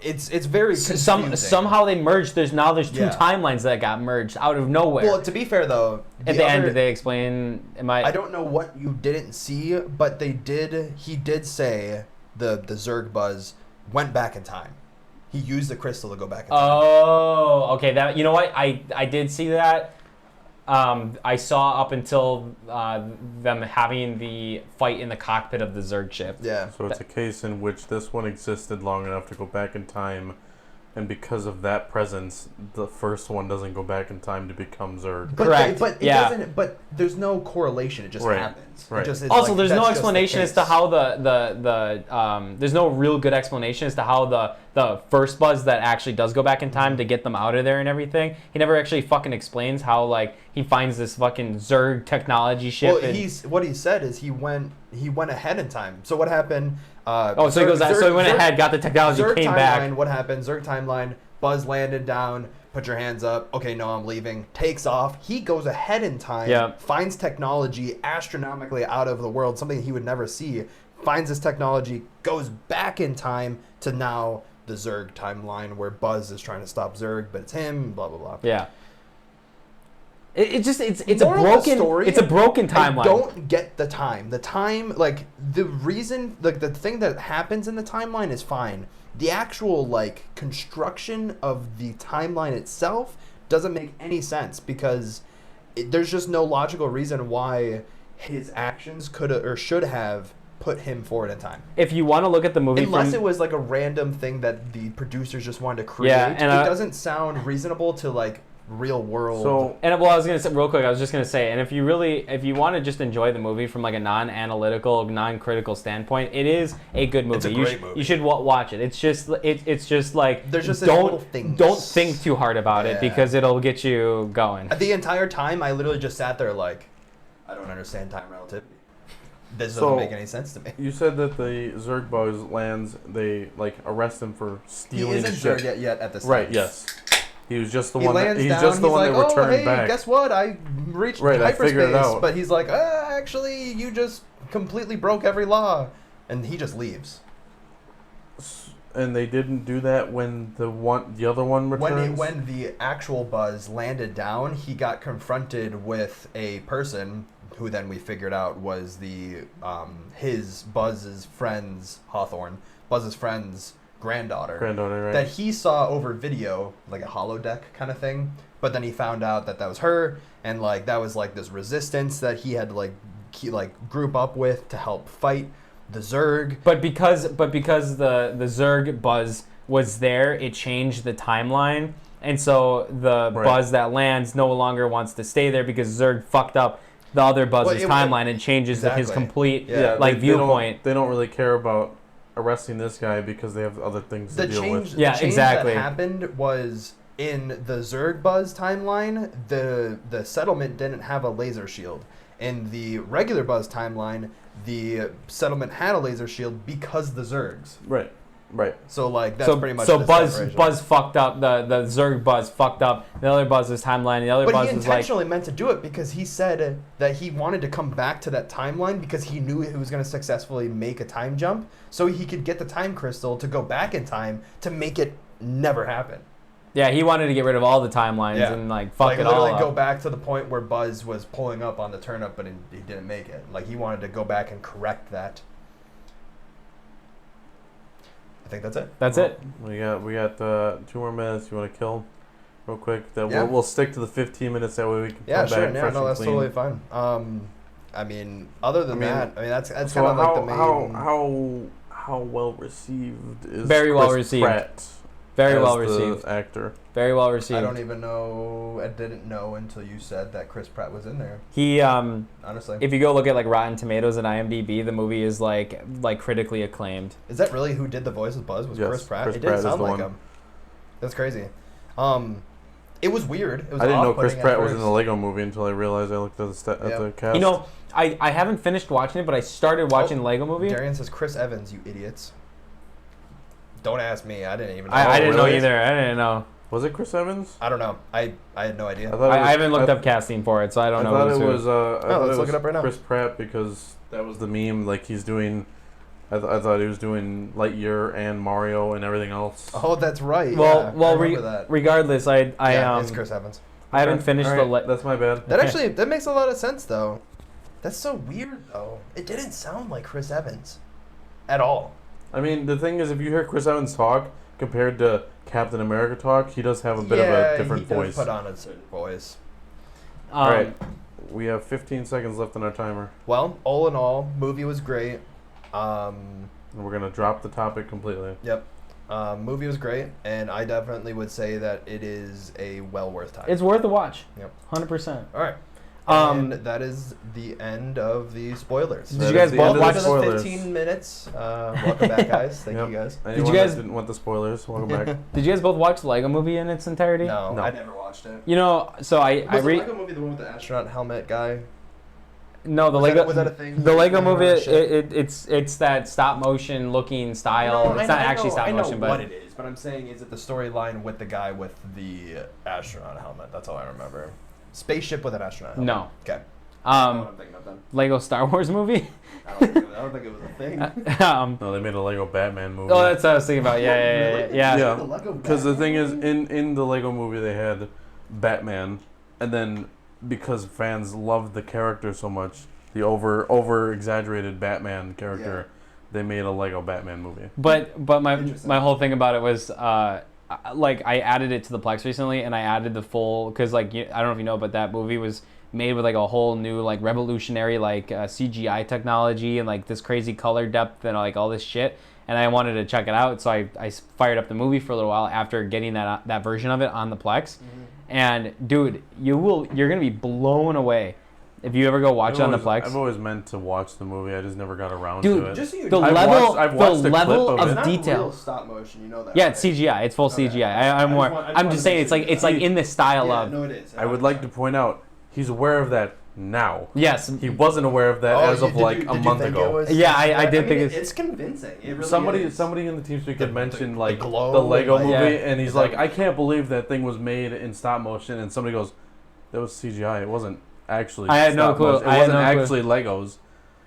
It's very confusing. Somehow they merged. There's two timelines that got merged out of nowhere. Well, to be fair though, at the end, did they explain? I don't know what you didn't see, but they did. He did say the Zerg Buzz went back in time. He used the crystal to go back in time. Oh, okay. That, you know what? I did see that. I saw up until them having the fight in the cockpit of the Zerg ship. Yeah. So it's a case in which this one existed long enough to go back in time, and because of that presence, the first one doesn't go back in time to become Zerg. Correct. But it doesn't. But there's no correlation. It just happens. Right. It just is Also, like, there's no that's explanation as to how there's no real good explanation as to how the first Buzz that actually does go back in time to get them out of there and everything. He never actually fucking explains how, like, he finds this fucking Zerg technology ship. Well, what he said is he went ahead in time. So what happened? So he goes. So he went ahead, got the technology, Zerg came timeline, back. What happened? Zerg timeline. Buzz landed down. Put your hands up. Okay, no, I'm leaving. Takes off. He goes ahead in time. Yeah. Finds technology astronomically out of the world, something he would never see. Finds this technology. Goes back in time to now the Zerg timeline where Buzz is trying to stop Zerg, but it's him. Blah blah blah. Yeah. It's a broken timeline. I don't get the time. The time, like, the reason, like, the thing that happens in the timeline is fine. The actual, like, construction of the timeline itself doesn't make any sense because there's just no logical reason why his actions could or should have put him forward in time. If you want to look at the movie, unless it was like a random thing that the producers just wanted to create, it doesn't sound reasonable to, like, real world. So, and well, I was gonna say real quick. I was just gonna say, and if you want to just enjoy the movie from like a non-analytical, non-critical standpoint, it is a good movie. It's a great movie. You should watch it. It's just like there's just don't things. think too hard about it because it'll get you going. The entire time, I literally just sat there like, I don't understand time relativity. This doesn't make any sense to me. You said that the Zerg Buzz lands, they like arrest him for stealing. He isn't Zerg yet at this time. Right. Yes. He was just the one. He's just the one that returned back. Guess what? I reached hyperspace. I figured it out. But he's like, actually, you just completely broke every law, and he just leaves. And they didn't do that when the other one returns. When the actual Buzz landed down, he got confronted with a person who then we figured out was Buzz's friend's Hawthorne. Buzz's friend's granddaughter, right. That he saw over video, like a holodeck kind of thing, but then he found out that was her, and like that was like this resistance that he had to group up with to help fight the Zerg. But because the Zerg Buzz was there, it changed the timeline, and so the Buzz that lands no longer wants to stay there because Zerg fucked up the other Buzz's timeline and changes his complete viewpoint. They don't really care about arresting this guy because they have other things to deal with. Yeah, exactly. That happened was in the Zerg Buzz timeline, the settlement didn't have a laser shield. In the regular Buzz timeline, the settlement had a laser shield because the Zergs. Right. So like that's pretty much. So Buzz fucked up. The Zerg Buzz fucked up the other Buzz's timeline. The other Buzz was like. But he intentionally meant to do it because he said that he wanted to come back to that timeline because he knew he was going to successfully make a time jump, so he could get the time crystal to go back in time to make it never happen. Yeah, he wanted to get rid of all the timelines and like fuck it all up. Literally go back to the point where Buzz was pulling up on the turnip, but he didn't make it. Like he wanted to go back and correct that. I think that's it. That's it. We got 2 more minutes. You want to kill real quick? We'll stick to the 15 minutes. That way we can come back fresh and clean. That's totally fine. I mean, other than that, that's kind of like the main. How well received is very well Chris received. Pratt very as well the received. Actor. Very well received. I don't even know. I didn't know until you said that Chris Pratt was in there. He honestly, if you go look at like Rotten Tomatoes and IMDb, the movie is like critically acclaimed. Is that really who did the voice of Buzz? Was Chris Pratt? It didn't sound like him. That's crazy. It was weird. I didn't know Chris Pratt was in the Lego Movie until I realized I looked at the cast. You know, I haven't finished watching it, but I started watching the Lego Movie. Darian says Chris Evans, you idiots. Don't ask me. I didn't even know. I didn't know either. I didn't know. Was it Chris Evans? I don't know. I had no idea. I haven't looked up casting for it, so I don't know. I thought it was. Let's look it up right now. Chris Pratt because that was the meme. Like he's doing. I thought he was doing Lightyear and Mario and everything else. Oh, that's right. Well, that. Regardless, it's Chris Evans. I haven't finished That's my bad. That makes a lot of sense though. That's so weird though. It didn't sound like Chris Evans, at all. I mean, the thing is, if you hear Chris Evans talk, compared to Captain America talk, he does have a bit of a different voice. Put on a certain voice. All right, we have 15 seconds left on our timer. Well, all in all, movie was great. And we're gonna drop the topic completely. Yep. Movie was great, and I definitely would say that it is a well worth time. It's worth a watch. Yep. 100%. All right. And that is the end of the spoilers. Did you guys both watch the 15 minutes? Welcome back, guys. Thank you guys. Anyone did you guys didn't want the spoilers? Welcome back. Did you guys both watch the Lego Movie in its entirety? No, I never watched it. You know, so was the Lego Movie the one with the astronaut helmet guy? No, the Lego. Was that a thing? The Lego Movie, it's that stop motion looking style. No, it's not actually stop motion, but what it is. But I'm saying, is it the storyline with the guy with the astronaut helmet? That's all I remember. Spaceship with an astronaut helmet. No. Okay. What I'm thinking of then. Lego Star Wars movie. I don't think it was a thing. No, they made a Lego Batman movie. Oh, that's what I was thinking about. Yeah. Because the thing is, in the Lego movie, they had Batman, and then because fans loved the character so much, the over exaggerated Batman character, they made a Lego Batman movie. But my whole thing about it was like I added it to the Plex recently, and I added the full because like I don't know if you know, but that movie was made with like a whole new like revolutionary like CGI technology and like this crazy color depth and like all this shit. And I wanted to check it out, so I fired up the movie for a little while after getting that version of it on the Plex. Mm-hmm. And dude, you're gonna be blown away if you ever go watch it on the Plex. I've always meant to watch the movie. I just never got around to it. Just so the level of detail. It's not real stop motion, you know that. Yeah, right? It's CGI. It's full CGI. I'm just saying it's like in the style of. No, it is. I would like to point out he's aware of that now. Yes. He wasn't aware of that as of like a month ago. Yeah, I did think it's convincing. It really somebody in the team speak had mentioned like the Lego movie, and he's like, I can't believe that thing was made in stop motion, and somebody goes, that was CGI. It wasn't actually. I had no clue. It wasn't actually Legos.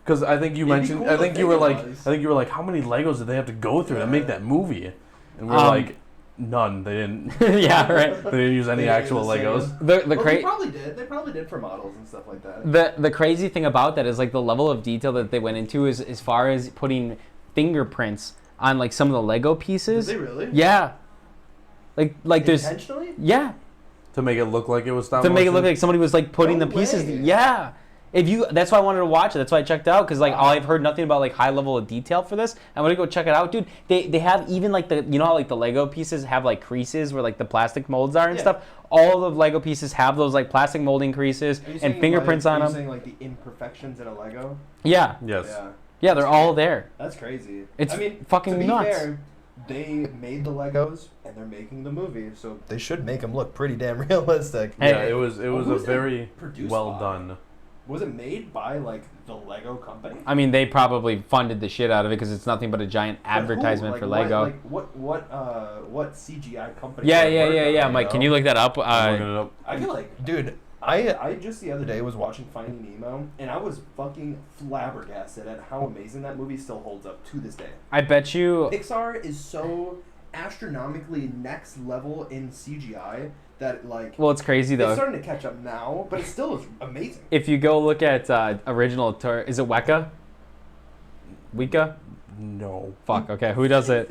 Because I think you mentioned, I think you were like, how many Legos did they have to go through to make that movie? And we're like, none. They didn't. Yeah, right. They didn't use any actual Legos. They probably did. They probably did for models and stuff like that. The crazy thing about that is like the level of detail that they went into is as far as putting fingerprints on like some of the Lego pieces. Did they really? Yeah. Like there's intentionally? Yeah. To make it look like it was stop motion? To make it look like somebody was like putting the pieces. Yeah. That's why I wanted to watch it. That's why I checked it out because like I've heard nothing about like high level of detail for this. I'm gonna go check it out, dude. They have even like the how like the Lego pieces have like creases where like the plastic molds are and stuff. All of Lego pieces have those like plastic molding creases and fingerprints on them. Are you saying like the imperfections in a Lego? Yeah. Yes. Yeah, they're all there. That's crazy. It's fucking nuts. Fair, they made the Legos and they're making the movie, so they should make them look pretty damn realistic. Yeah, it was a very well done. Was it made by like the Lego company? I mean, they probably funded the shit out of it because it's nothing but a giant advertisement for Lego. What CGI company? Yeah. Mike, can you look that up? I'm looking it up. I feel like, dude, I just the other day was watching Finding Nemo and I was fucking flabbergasted at how amazing that movie still holds up to this day. I bet you Pixar is so astronomically next level in CGI. That like it's crazy though. It's starting to catch up now, but it still is amazing. If you go look at original tour, is it Weka? Weka? No. Fuck. Okay, who does it?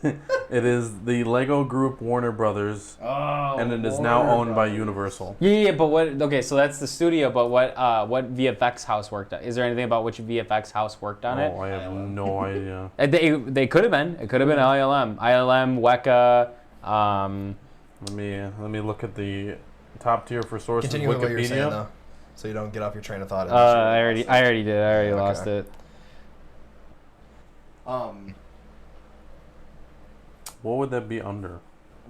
It is the Lego Group Warner Brothers, and it is now owned by Universal. Yeah, but what? Okay, so that's the studio. But what VFX house worked on? Is there anything about which VFX house worked on it? Oh, I have no idea. They could have been. It could have been ILM, Weka. Let me look at the top tier for sources. Continue Wikipedia. What you're saying, though, so you don't get off your train of thought. I already did. I already lost it. What would that be under?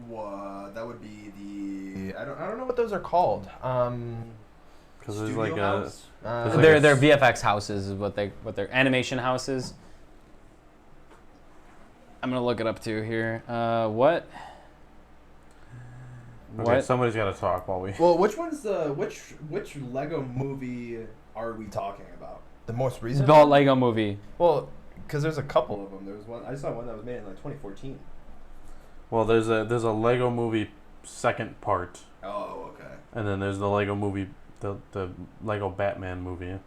That would be the I don't know what those are called. Because there's like house? They're VFX houses is what they're animation houses. I'm gonna look it up too here. What? Okay, what? Somebody's got to talk while we. Well, which one's which Lego movie are we talking about? The most recent. The Lego movie. Well, because there's a couple of them. There was one. I saw one that was made in like 2014. Well, there's a Lego movie second part. Oh, okay. And then there's the Lego movie, the Lego Batman movie.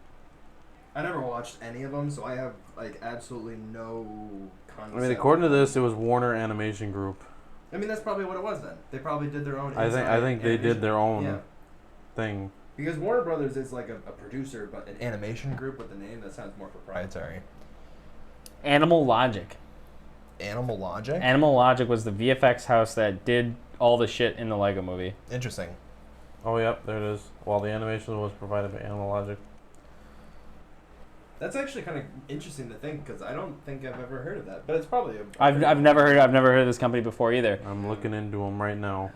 I never watched any of them, so I have like absolutely no concept. I mean, according to this, it was Warner Animation Group. I mean, that's probably what it was then. They probably did their own. I think they did their own thing. Because Warner Brothers is like a producer, but an animation group with a name that sounds more proprietary. Animal Logic. Animal Logic? Animal Logic was the VFX house that did all the shit in the Lego movie. Interesting. Oh, yep, there it is. While the animation was provided by Animal Logic. That's actually kind of interesting to think because I don't think I've ever heard of that, but it's probably I've never heard of this company before either. I'm looking into them right now.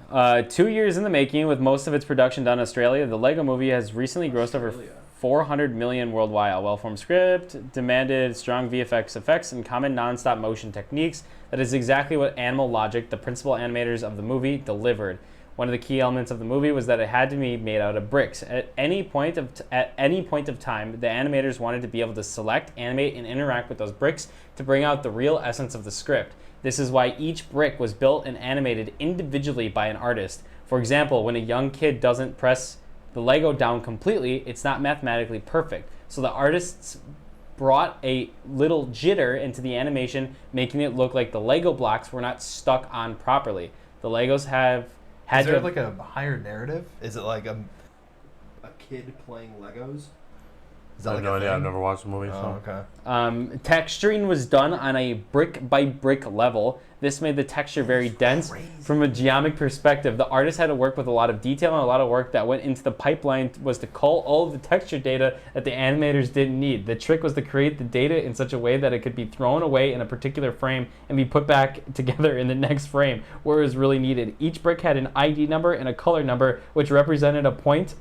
2 years in the making, with most of its production done in Australia, the Lego Movie has recently grossed over 400 million worldwide. A well-formed script demanded strong VFX effects and common non-stop motion techniques. That is exactly what Animal Logic, the principal animators of the movie, delivered. One of the key elements of the movie was that it had to be made out of bricks. At any point of time, the animators wanted to be able to select, animate, and interact with those bricks to bring out the real essence of the script. This is why each brick was built and animated individually by an artist. For example, when a young kid doesn't press the Lego down completely, it's not mathematically perfect. So the artists brought a little jitter into the animation, making it look like the Lego blocks were not stuck on properly. The Legos had Is there like a higher narrative? Is it like a kid playing Legos? Is that I have no idea. I've never watched the movie. Oh, okay. Texturing was done on a brick-by-brick level. This made the texture very dense. From a geometric perspective, the artist had to work with a lot of detail, and a lot of work that went into the pipeline was to cull all of the texture data that the animators didn't need. The trick was to create the data in such a way that it could be thrown away in a particular frame and be put back together in the next frame where it was really needed. Each brick had an ID number and a color number, which represented a point,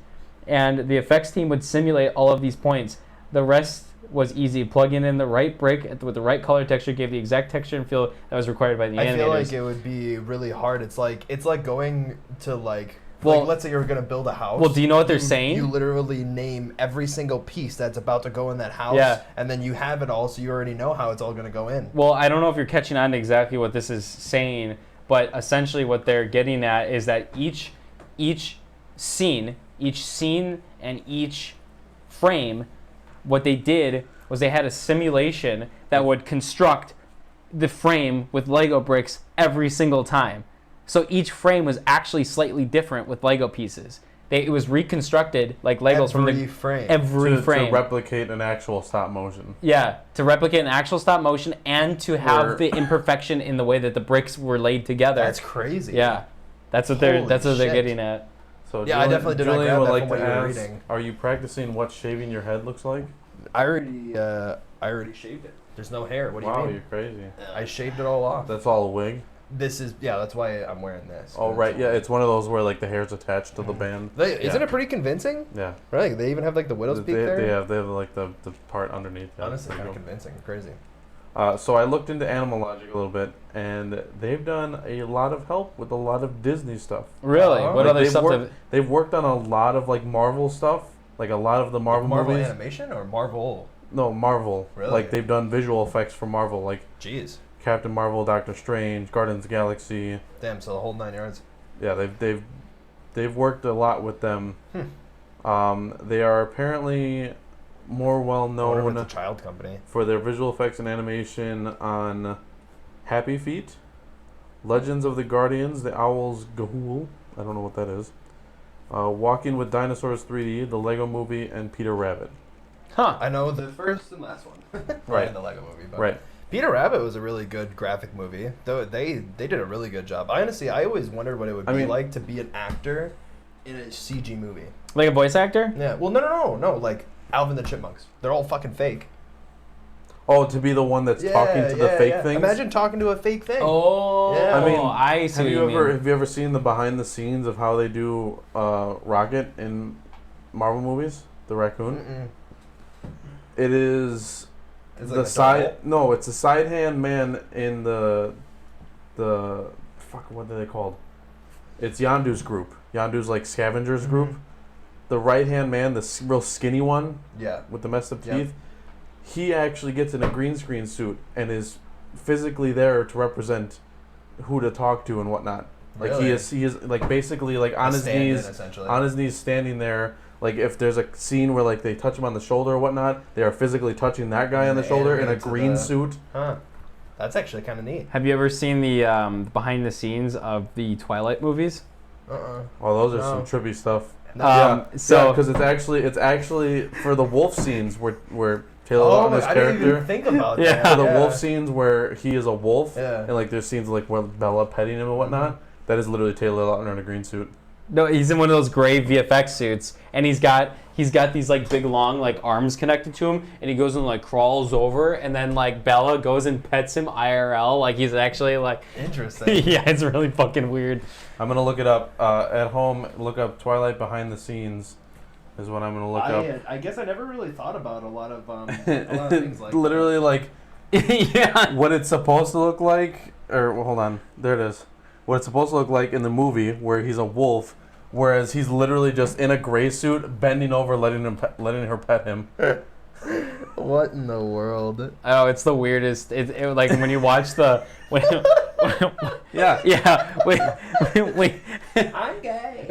and the effects team would simulate all of these points. The rest was easy. Plugging in the right brick with the right color texture gave the exact texture and feel that was required by the animators. I feel like it would be really hard. It's like going to like let's say you're going to build a house. Well, do you know what they're saying? You literally name every single piece that's about to go in that house, and then you have it all, so you already know how it's all going to go in. Well, I don't know if you're catching on to exactly what this is saying, but essentially what they're getting at is that each scene and each frame, what they did was they had a simulation that would construct the frame with Lego bricks every single time. So each frame was actually slightly different with Lego pieces. It was reconstructed like Legos from every frame. To replicate an actual stop motion. Yeah, to replicate an actual stop motion and to have the imperfection in the way that the bricks were laid together. That's crazy. Yeah, that's what they're getting at. So yeah, I definitely did not grab that from what you were reading. Are you practicing what shaving your head looks like? I already shaved it. There's no hair. What do you mean? Wow, you're crazy. I shaved it all off. That's all a wig? That's why I'm wearing this. Oh, right. Yeah, it's one of those where like the hair's attached to the band. Isn't it pretty convincing? Yeah. Right. They even have like the widow's peak there? They have like the part underneath. Yeah. Honestly, kind of convincing. Crazy. So I looked into Animal Logic a little bit, and they've done a lot of help with a lot of Disney stuff. Really? What other stuff? They've worked on a lot of like Marvel stuff, like a lot of the Marvel movies. Marvel animation or Marvel? No, Marvel. Really? Like they've done visual effects for Marvel, like jeez, Captain Marvel, Doctor Strange, Guardians of the Galaxy. Damn, so the whole 9 yards. Yeah, they've worked a lot with them. They are apparently more well known a child company for their visual effects and animation on Happy Feet, Legends of the Guardians, The Owl's Ghoul, I don't know what that is, Walking with Dinosaurs 3D, The Lego Movie, and Peter Rabbit. Huh. I know the first and last one. Right. In the Lego Movie. But right. Peter Rabbit was a really good graphic movie. Though they did a really good job. I always wondered what it would be like to be an actor in a CG movie. Like a voice actor? Yeah. Well, no. Like Alvin the Chipmunks. They're all fucking fake. Oh, to be the one that's talking to the fake things? Imagine talking to a fake thing. Oh, yeah. I see. Have you ever seen the behind the scenes of how they do Rocket in Marvel movies? The raccoon? Mm-mm. It is it's the like side. No, it's a side hand man in the fuck. What are they called? It's Yondu's group. Yondu's like scavengers group. The right hand man, the real skinny one. Yeah. With the messed up teeth. He actually gets in a green screen suit and is physically there to represent who to talk to and whatnot. Like he is like basically like on his knees standing there. Like if there's a scene where like they touch him on the shoulder or whatnot, they are physically touching that guy on the shoulder in a green suit. Huh. That's actually kind of neat. Have you ever seen the behind the scenes of the Twilight movies? Well, those are some trippy stuff. Because it's actually for the wolf scenes where Taylor Lautner's character. I didn't even think about that. For the wolf scenes where he is a wolf, and like there's scenes like where Bella petting him and whatnot. That is literally Taylor Lautner in a green suit. No, he's in one of those gray VFX suits, and he's got these like big long like arms connected to him, and he goes and like crawls over, and then like Bella goes and pets him IRL, like he's actually like interesting. Yeah, it's really fucking weird. I'm gonna look it up at home. Look up Twilight behind the scenes. Is what I'm gonna look up. I guess I never really thought about a lot of things like literally that. Like yeah, what it's supposed to look like, or well, hold on, there it is. What it's supposed to look like in the movie where he's a wolf, whereas he's literally just in a gray suit, bending over, letting her pet him. What in the world? Oh, it's the weirdest. It like when you watch the wait. I'm gay.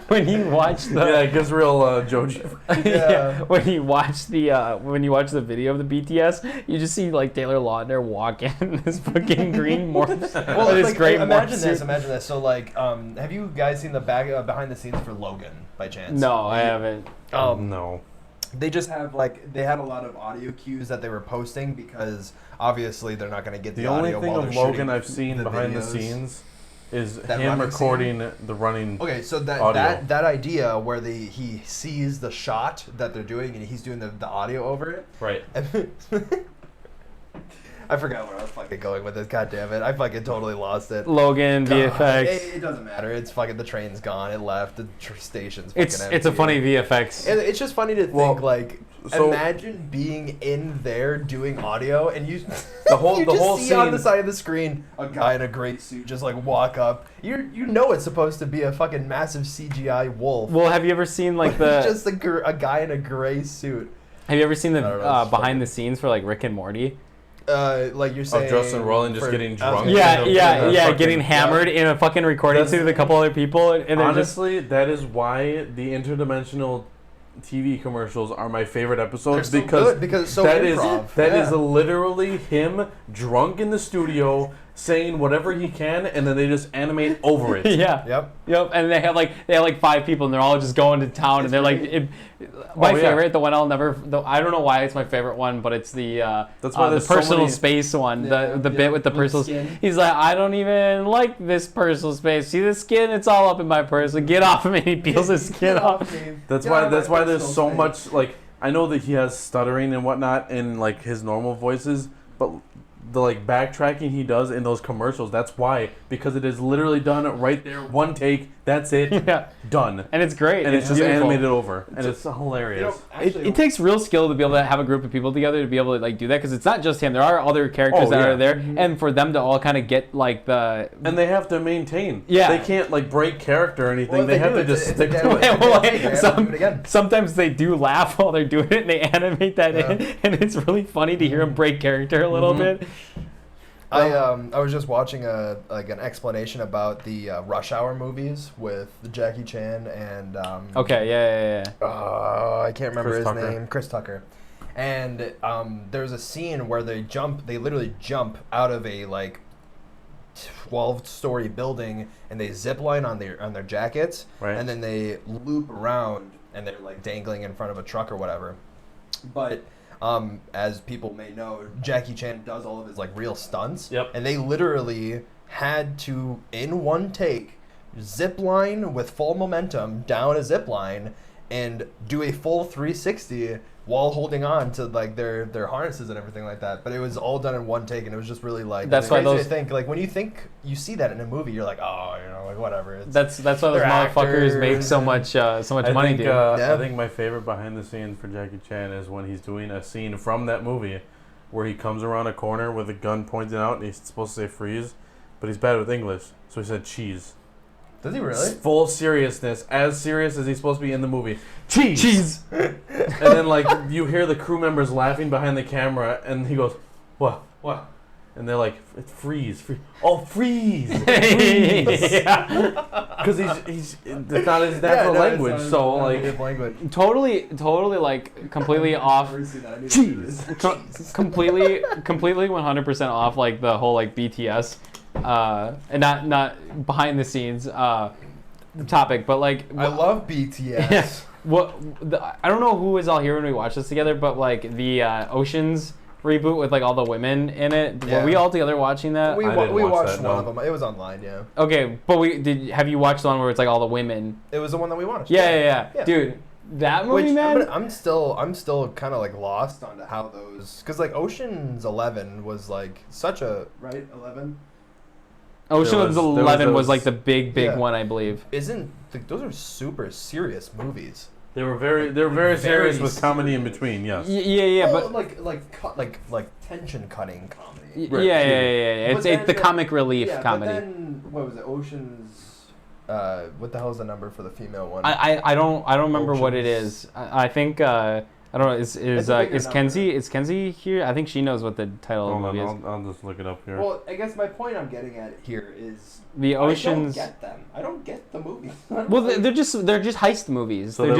When you watch the it gets real Joji. When you watch the video of the BTS, you just see like Taylor Lautner walking in this fucking green morph. Well, it's like, imagine this. So like, have you guys seen the behind the scenes for Logan by chance? No, I haven't. No. They just have they had a lot of audio cues that they were posting because obviously they're not going to get the audio. The only thing of Logan I've seen behind the scenes is him recording the running. Okay, so that idea where he sees the shot that they're doing and he's doing the audio over it. Right. I forgot where I was fucking going with this. God damn it! I fucking totally lost it. Logan VFX. It doesn't matter. It's fucking the train's gone. It left. The station's. It's a funny VFX. And it's just funny to think imagine being in there doing audio and you the whole see scene on the side of the screen a guy in a gray suit just like walk up. You know it's supposed to be a fucking massive CGI wolf. Well, have you ever seen like the just a guy in a gray suit? Have you ever seen the behind the scenes for like Rick and Morty? Like you're saying, Justin Roiland just getting drunk. Getting hammered in a fucking recording suit with a couple other people. And honestly, that is why the interdimensional TV commercials are my favorite episodes because it's so that improv. is literally him drunk in the studio saying whatever he can, and then they just animate over it. Yep. And they have like 5 people, and they're all just going to town, and they're like, my favorite, the one I'll never. I don't know why it's my favorite one, but it's the personal space one, the bit with the personal. He's like, I don't even like this personal space. See the skin? It's all up in my person. Get off of me. He peels his skin off. That's why there's so much like. I know that he has stuttering and whatnot in like his normal voices, but the like backtracking he does in those commercials, that's why, because it is literally done right there, one take, that's it, done. And it's great. And it's just beautiful. Animated over. And it's hilarious. It takes real skill to be able to have a group of people together to be able to like do that, because it's not just him. There are other characters that are there, and for them to all kind of get like the... And they have to maintain. Yeah. They can't like break character or anything. Well, they have to just stick to it. Sometimes they do laugh while they're doing it, and they animate that in, and it's really funny to hear them break character a little bit. I was just watching an explanation about the Rush Hour movies with Jackie Chan and I can't remember his name, Chris Tucker, and there's a scene where they literally jump out of a like 12-story building and they zip line on their jackets, and then they loop around and they're like dangling in front of a truck or whatever, but. As people may know, Jackie Chan does all of his like real stunts, and they literally had to, in one take, zip line with full momentum down a zip line and do a full 360 while holding on to like their harnesses and everything like that. But it was all done in one take, and it was just really like that's why those think like when you see that in a movie, you're like, oh, like whatever. That's why those motherfuckers make so much money, dude. I think my favorite behind the scenes for Jackie Chan is when he's doing a scene from that movie where he comes around a corner with a gun pointed out and he's supposed to say freeze, but he's bad with English, so he said cheese. Does he really? Full seriousness, as serious as he's supposed to be in the movie. Cheese! And then, like, you hear the crew members laughing behind the camera, and he goes, what? and they're like, it's freeze. Oh, freeze! Because he's it's not his natural language, so like totally like completely off. Completely 100% off like the whole like BTS, and not behind the scenes topic, but like I love BTS. Yeah, I don't know who was all here when we watched this together, but like the Oceans reboot with like all the women in it. Yeah. Were we all together watching that? We watched one of them. It was online, yeah. Okay, but have you watched the one where it's like all the women? It was the one that we watched. Yeah. Dude, that movie, man. I'm still kind of like lost on how those, because like Ocean's 11 was like such a 11. Ocean's 11 was like the big one, I believe. Those are super serious movies. They were very serious with comedy in between. Yes. Yeah, well, but like tension cutting comedy. Right. Yeah. It's the comic relief comedy. But then what was it? Ocean's. What the hell is the number for the female one? I don't remember what it is. I think I don't know. Is Kenzie here? I think she knows what the title of the movie is. I'll just look it up here. Well, I guess my point I'm getting at here is the Oceans. I don't get them. I don't get the movies. Well, they're just heist movies. So there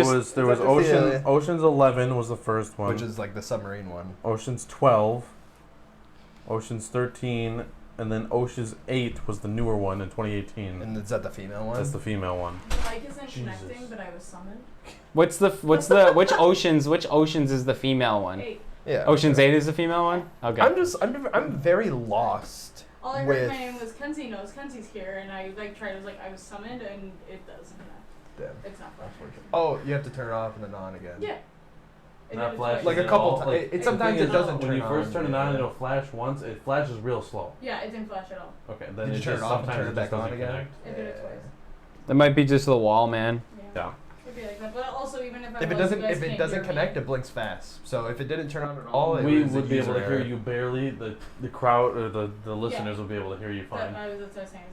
was Ocean's 11 was the first one, which is like the submarine one. Ocean's 12, Ocean's 13, and then Ocean's 8 was the newer one in 2018. And is that the female one? That's the female one. The mic isn't connecting, but I was summoned. Which Oceans is the female one? 8. Yeah. Ocean's 8 is the female one? Okay. I'm very lost. All I heard my name was Kenzie knows Kenzie's here, and I I was summoned, and it doesn't connect. Damn. It's not flashing. Oh, you have to turn it off and then on again. Yeah. Not flashing. Like a couple times. Sometimes it doesn't turn on. When you first turn it on, it'll flash once. It flashes real slow. Yeah, it didn't flash at all. Okay, then Did you turn it off and turn it back on again? It did it twice. That might be just the wall, man. Yeah. Could be like that, but also even if it doesn't connect, it blinks fast. So if it didn't turn on at all, we would be able to hear you barely. The crowd or the listeners would be able to hear you fine. That's what I was saying.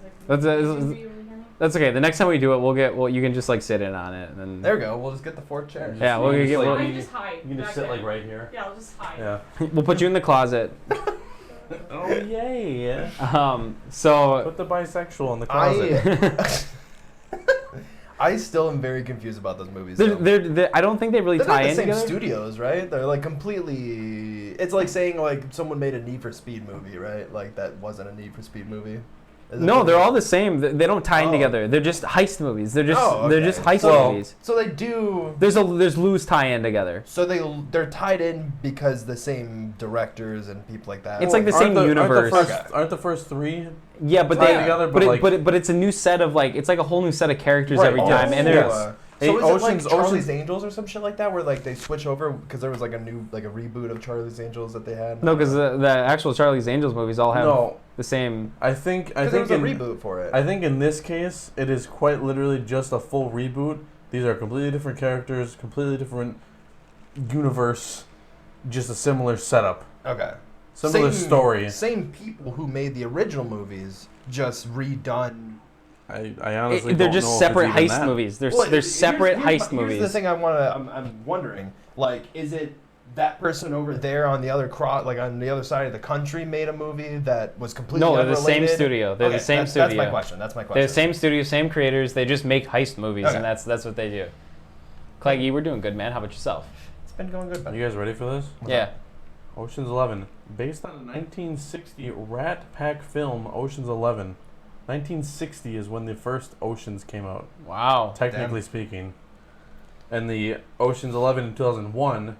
That's okay. The next time we do it, you can just like sit in on it, and then there we go. We'll just get the 4 chairs. Yeah, you can just hide. You can just sit like right here. Yeah, I'll just hide. Yeah. We'll put you in the closet. Oh yay! So put the bisexual in the closet. I still am very confused about those movies. I don't think they really tie in together. They're the same studios, right? They're like completely. It's like saying like someone made a Need for Speed movie, right? Like that wasn't a Need for Speed movie. No, they're all the same. They don't tie in together. They're just heist movies. They're just heist movies. So they do. There's loose tie-in together. So they're tied in because the same directors and people like that. It's like the same universe. Aren't the first 3? Yeah, but tied together. But it's a new set of like it's like a whole new set of characters every time, and there's. So is it like Charlie's Angels or some shit like that, where like they switch over because there was like a reboot of Charlie's Angels that they had? No, because the actual Charlie's Angels movies all have the same. I think there was a reboot for it. I think in this case it is quite literally just a full reboot. These are completely different characters, completely different universe, just a similar setup. Okay. Similar story. Same people who made the original movies, just redone. I honestly they're don't just know separate if it's heist that. movies. They're separate heist movies. Here's the thing I'm wondering, like, is it that person over there on the other on the other side of the country made a movie that was completely No, they're unrelated? the same studio. They're the same studio. That's my question. They're the same studio, same creators. They just make heist movies, and that's what they do. Claggy, we're doing good, man. How about yourself? It's been going good. Are you guys ready for this? Yeah. Ocean's 11, based on a 1960 Rat Pack film, Ocean's 11. 1960 is when the first Oceans came out. Wow. Technically speaking. And the Ocean's 11 in 2001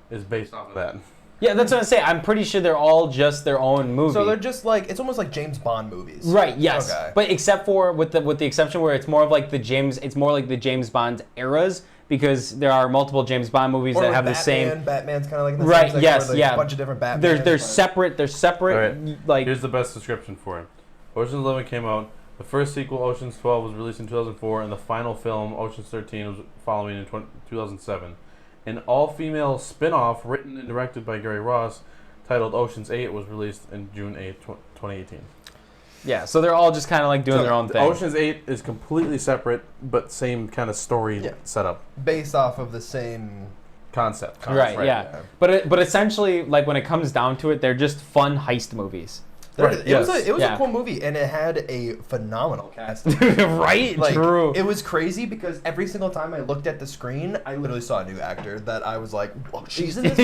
is based off of that. Yeah, that's what I say. I'm pretty sure they're all just their own movie. So they're just like, it's almost like James Bond movies. Right, yes. Okay. But except for with the exception where it's more like the James Bond eras, because there are multiple James Bond movies that have the same. Batman's kind of like in the right. same Yes. like Yeah. A bunch of different Batmans. They're separate. They're separate. Right. Like here's the best description for it. Ocean's 11 came out. The first sequel, Ocean's 12, was released in 2004, and the final film, Ocean's 13, was following in 2007. An all-female spin-off written and directed by Gary Ross, titled Ocean's 8, was released in June 8, 2018. Yeah, so they're all just kind of like doing their own thing. Ocean's 8 is completely separate, but same kind of story setup. Based off of the same concept. Right, yeah. But essentially, like when it comes down to it, they're just fun heist movies. Right. It was a cool movie, and it had a phenomenal cast. Right? Like, True. It was crazy because every single time I looked at the screen, I literally saw a new actor that I was like, "Whoa, she's in this."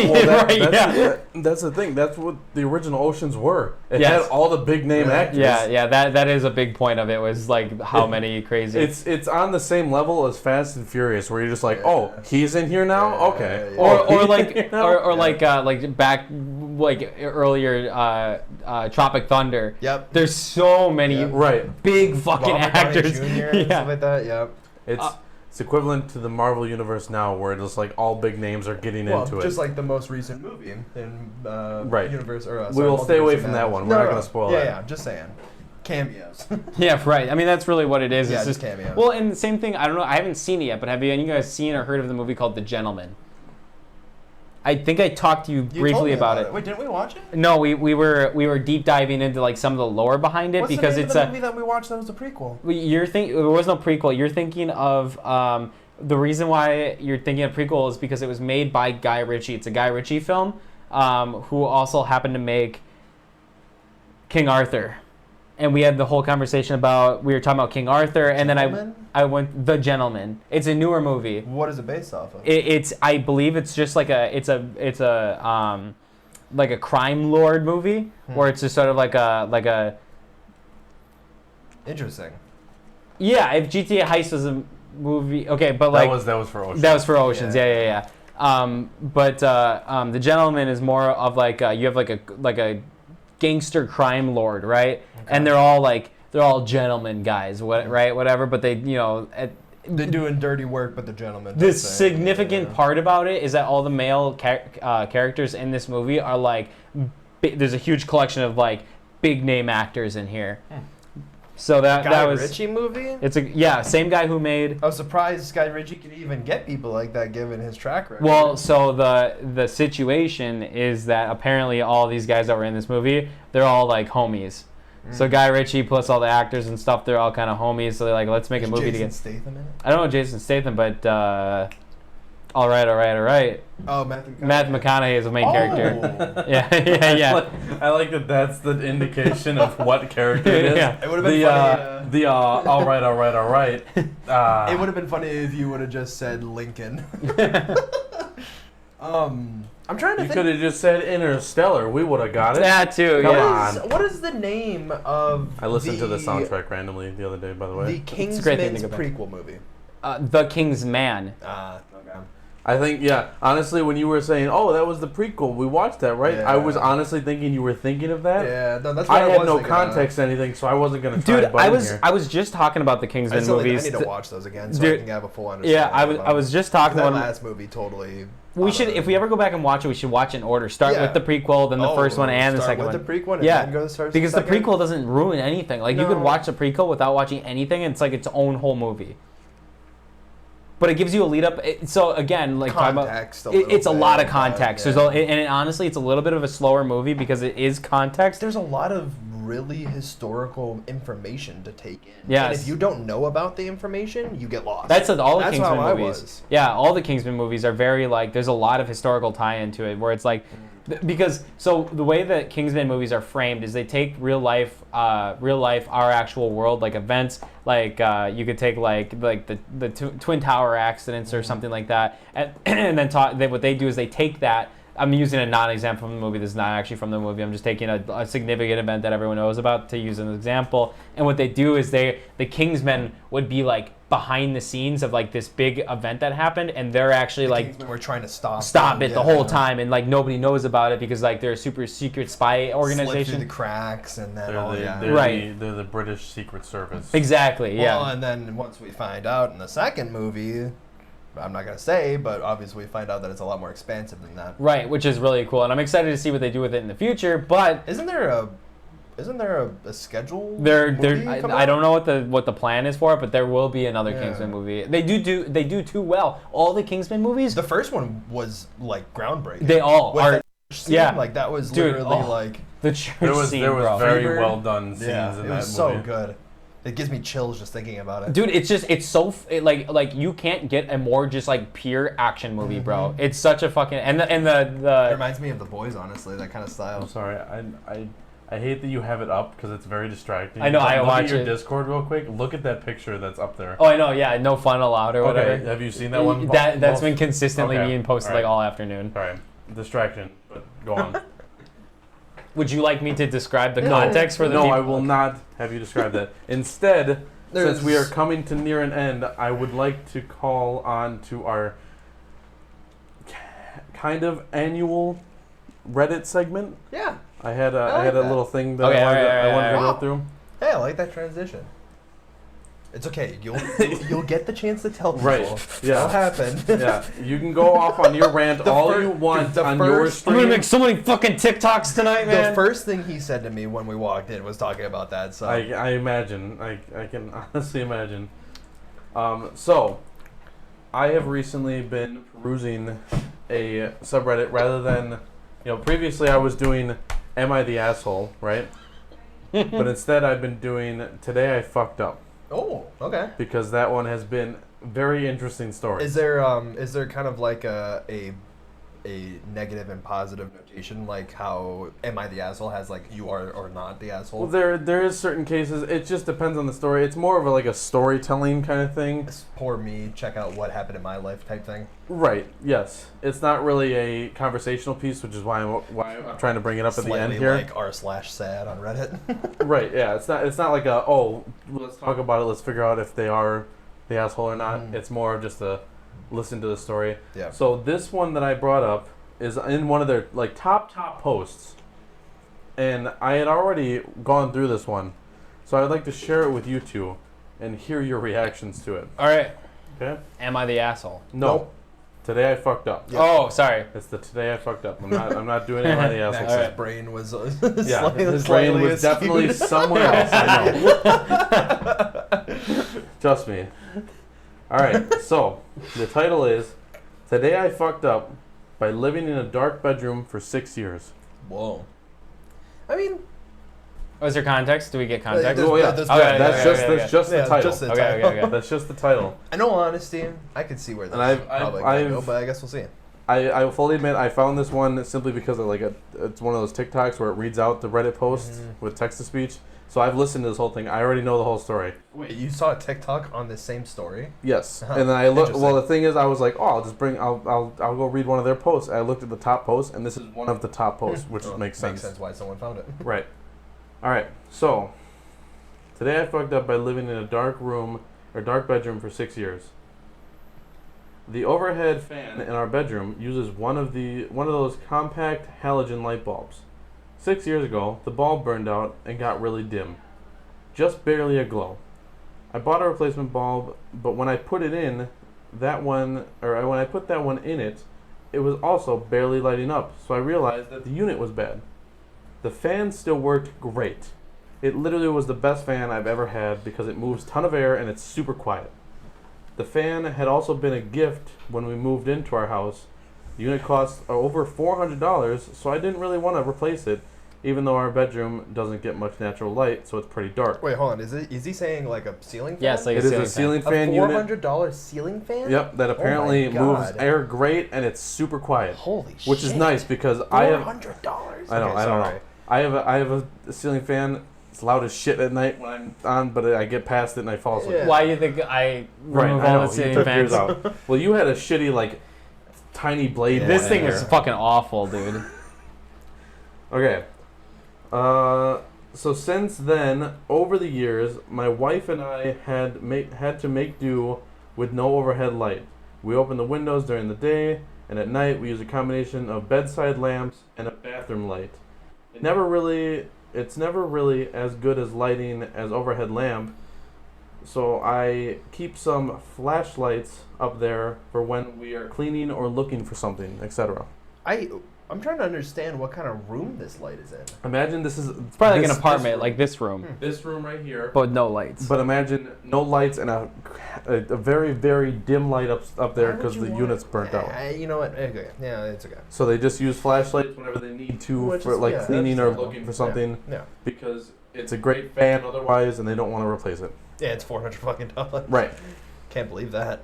That's the thing. That's what the original Oceans were. It had all the big name actors. Yeah. That is a big point of it. Was like how many crazy. It's on the same level as Fast and Furious, where you're just like, oh, he's in here now. Okay. Or like back like earlier Tropic Thunder. Yep. There's so many big fucking actors. Jr. and stuff like that. Yep. It's equivalent to the Marvel universe now, where it's like all big names are getting into it. Just like the most recent movie in universe. We will stay away from that one. We're not going to spoil it. Yeah, just saying. Cameos. Yeah, right. I mean, that's really what it is. Yeah, it's just cameos. Well, and the same thing. I don't know. I haven't seen it yet, but have you guys seen or heard of the movie called The Gentleman? I think I talked to you briefly about it. Wait, didn't we watch it? No, we were deep diving into like some of the lore behind it. What's because the name it's of the movie that we watched that was a prequel? There was no prequel. You're thinking of the reason why you're thinking of prequel is because it was made by Guy Ritchie. It's a Guy Ritchie film, who also happened to make King Arthur. And we had the whole conversation about, we were talking about King Arthur, and then I went The Gentleman. It's a newer movie. What is it based off of? I believe it's just like it's a crime lord movie where it's just sort of like a. Interesting. Yeah, if GTA Heist was a movie, okay, but like that was for Oceans. That was for Oceans, yeah. But The Gentleman is more of like you have like a gangster crime lord, right? Okay. And they're all gentlemen guys, right? Whatever. But they, they're doing dirty work, but the gentlemen. The significant part about it is that all the male characters in this movie are like, there's a huge collection of like big name actors in here. So that was Guy Ritchie movie. It's same guy who made. I was surprised Guy Ritchie could even get people like that given his track record. Well, so the situation is that apparently all these guys that were in this movie, they're all like homies. So Guy Ritchie plus all the actors and stuff, they're all kind of homies. So they're like, let's make a movie together. Jason Statham in it? I don't know Jason Statham, but all right. Oh, Matthew McConaughey is the main character. Yeah. I like that. That's the indication of what character it is. Yeah. It would have been funny. All right. It would have been funny if you would have just said Lincoln. I'm trying to think. You could have just said Interstellar. We would have got it. That too. Come on. What is the name of? I listened to the soundtrack randomly the other day. By the way, the Kingsman's prequel movie. The King's Man. Okay. I think, honestly, when you were saying, oh, that was the prequel, we watched that, right? Yeah. I was honestly thinking you were thinking of that. Yeah, no, that's what I had no context to anything, so I wasn't going to try to here. I was just talking about the Kingsman movies. I need to watch those again so I can have a full understanding. Yeah, I was just talking about that last movie totally. We should, if we ever go back and watch it, we should watch it in order. Start with the prequel, then the first one, and the second one. Start with the prequel, and then go to because the prequel doesn't ruin anything. Like, you could watch the prequel without watching anything, and it's like its own whole movie. But it gives you a lead up. So again, like context, it's a lot of context. Honestly, it's a little bit of a slower movie because it is context. There's a lot of really historical information to take in. Yes. And if you don't know about the information, you get lost. That's all the Kingsman movies. Yeah, all the Kingsman movies are very like. There's a lot of historical tie into it where it's like. Because so the way that Kingsman movies are framed is they take real life, our actual world, like events, like you could take like the Twin Tower accidents or something like that, and then what they do is they take that. I'm using a non-example from the movie. This is not actually from the movie. I'm just taking a significant event that everyone knows about to use as an example. And what they do is the Kingsmen would be like behind the scenes of like this big event that happened, and they're actually Kingsmen were trying to stop it the whole time, and like nobody knows about it because like they're a super secret spy organization. Slip through the cracks, and then they're the British Secret Service. Exactly. Well, and then once we find out in the second movie. I'm not going to say, but obviously we find out that it's a lot more expansive than that. Right, which is really cool, and I'm excited to see what they do with it in the future, but... Isn't there a schedule? I don't know what the plan is for it, but there will be another Kingsman movie. They do too well. All the Kingsman movies... The first one was, like, groundbreaking. They all are... Yeah. Like, that was literally, like... The church scene, There was very well done scenes in that movie. It was so good. It gives me chills just thinking about it. Dude, it's so like you can't get a more just like pure action movie, bro. It's such a fucking and the It reminds me of The Boys, honestly, that kind of style. I'm sorry, I hate that you have it up because it's very distracting. I know. I watch Look at your Discord real quick. Look at that picture that's up there. Oh, I know. Yeah, no fun allowed or whatever. Okay, have you seen that one? That's been consistently being posted like all afternoon. All right, distraction. But go on. Would you like me to describe the context for the No, people? I will not have you describe that. Instead, since we are coming to near an end, I would like to call on to our kind of annual Reddit segment. Yeah. I had a little thing that I wanted to go through. Hey, I like that transition. It's okay. You'll get the chance to tell people. Right. Yeah. It'll happen. Yeah. You can go off on your rant you want on your stream. I'm gonna make so many fucking TikToks tonight, man. The first thing he said to me when we walked in was talking about that. So I imagine. I can honestly imagine. So, I have recently been perusing a subreddit rather than, previously I was doing Am I the Asshole, right? But instead I've been doing Today I Fucked Up. Oh, okay. Because that one has been very interesting story. Is there kind of like a negative and positive notation, like how Am I the Asshole has like you are or not the asshole? Well, there is certain cases. It just depends on the story. It's more of a storytelling kind of thing. It's poor me, check out what happened in my life type thing. Right. Yes. It's not really a conversational piece, which is why I'm trying to bring it up at the end here. Like r/sad on Reddit. Right. Yeah. It's not like let's talk about it. Let's figure out if they are the asshole or not. It's more of just a listen to the story. Yeah. So this one that I brought up is in one of their top posts, and I had already gone through this one, so I'd like to share it with you two, and hear your reactions to it. All right. Okay. Am I the asshole? No. Nope. Today I fucked up. Yep. Oh, sorry. It's the Today I fucked up. I'm not doing Am I the asshole. His brain was his brain was definitely somewhere else. I know. Trust me. All right, so the title is Today I Fucked Up by Living in a Dark Bedroom for 6 years. Whoa. I mean... Was there context? Do we get context? Oh, yeah. That's just the title. Okay. That's just the title. In all honesty, I could see where this probably going to go, but I guess we'll see. I fully admit I found this one simply because of it's one of those TikToks where it reads out the Reddit post with text-to-speech. So I've listened to this whole thing. I already know the whole story. Wait, you saw a TikTok on the same story? Yes. And then I looked. Well, the thing is, I was like, I'll go read one of their posts. I looked at the top post, and this is one of the top posts, which makes sense. Makes sense why someone found it. Right. All right. So today I fucked up by living in a dark bedroom for 6 years. The overhead fan in our bedroom uses one of those compact halogen light bulbs. 6 years ago, the bulb burned out and got really dim. Just barely a glow. I bought a replacement bulb, but when I put that one in it, it was also barely lighting up, so I realized that the unit was bad. The fan still worked great. It literally was the best fan I've ever had because it moves a ton of air and it's super quiet. The fan had also been a gift when we moved into our house. The unit cost over $400, so I didn't really want to replace it, even though our bedroom doesn't get much natural light, so it's pretty dark. Wait, hold on. Is he saying like a ceiling fan? Yes, like it is a ceiling fan unit. $400 ceiling fan? Yep, that apparently moves air great and it's super quiet. Holy shit. Which is nice because $400. I don't know. I have a ceiling fan. It's loud as shit at night when I'm on, but I get past it and I fall asleep. Yeah. Why do you think I remove all the ceiling fans? Well, you had a shitty tiny blade. This thing was fucking awful, dude. Okay. So since then, over the years, my wife and I had to make do with no overhead light. We open the windows during the day, and at night we use a combination of bedside lamps and a bathroom light. It's never really as good as lighting as overhead lamp, so I keep some flashlights up there for when we are cleaning or looking for something, etc. I'm trying to understand what kind of room this light is in. Imagine this is... It's probably like an apartment, like this room. This room right here. But no lights. But imagine no lights and a very, very dim light up there because the unit's burnt out. You know what? Okay. Yeah, it's okay. So they just use flashlights whenever they need to for cleaning or looking for something. Yeah. Because It's a great fan otherwise, and they don't want to replace it. Yeah, it's $400 fucking. Right. Can't believe that.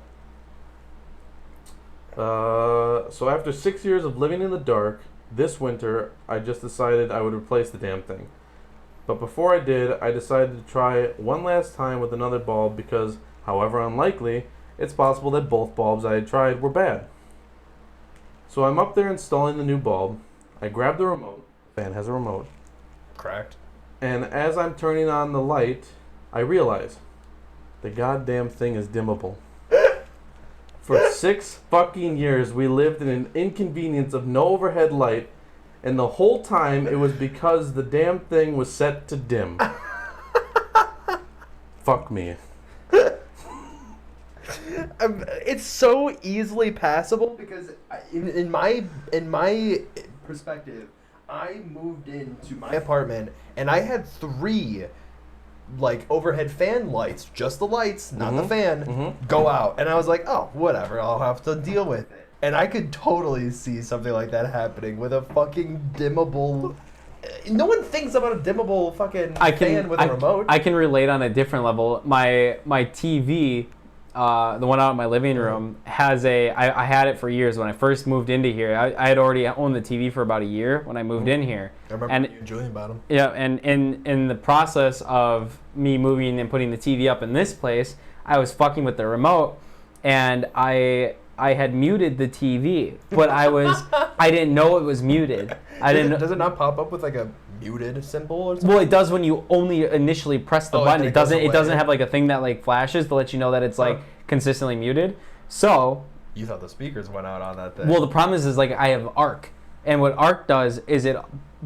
So after 6 years of living in the dark, this winter, I just decided I would replace the damn thing. But before I did, I decided to try one last time with another bulb because, however unlikely, it's possible that both bulbs I had tried were bad. So I'm up there installing the new bulb. I grab the remote. The fan has a remote. Correct. And as I'm turning on the light, I realize the goddamn thing is dimmable. For 6 fucking years, we lived in an inconvenience of no overhead light, and the whole time it was because the damn thing was set to dim. Fuck me. It's so easily passable because in my perspective, I moved into my apartment and I had 3 like overhead fan lights, just the lights, not the fan, go out, and I was like, oh, whatever, I'll have to deal with it. And I could totally see something like that happening with a fucking dimmable. No one thinks about a dimmable fucking fan with a remote. I can relate on a different level. My TV, the one out in my living room, has I had it for years when I first moved into here. I had already owned the TV for about a year when I moved in here. I remember you and Julian bought them. Yeah, and in the process of me moving and putting the TV up in this place, I was fucking with the remote, and I had muted the TV, but I didn't know it was muted. Does it not pop up with like a muted symbol or something? Well, it does when you only initially press the button. It doesn't have like a thing that like flashes to let you know that it's like consistently muted. So you thought the speakers went out on that thing. Well, the problem is like I have ARC, and what ARC does is it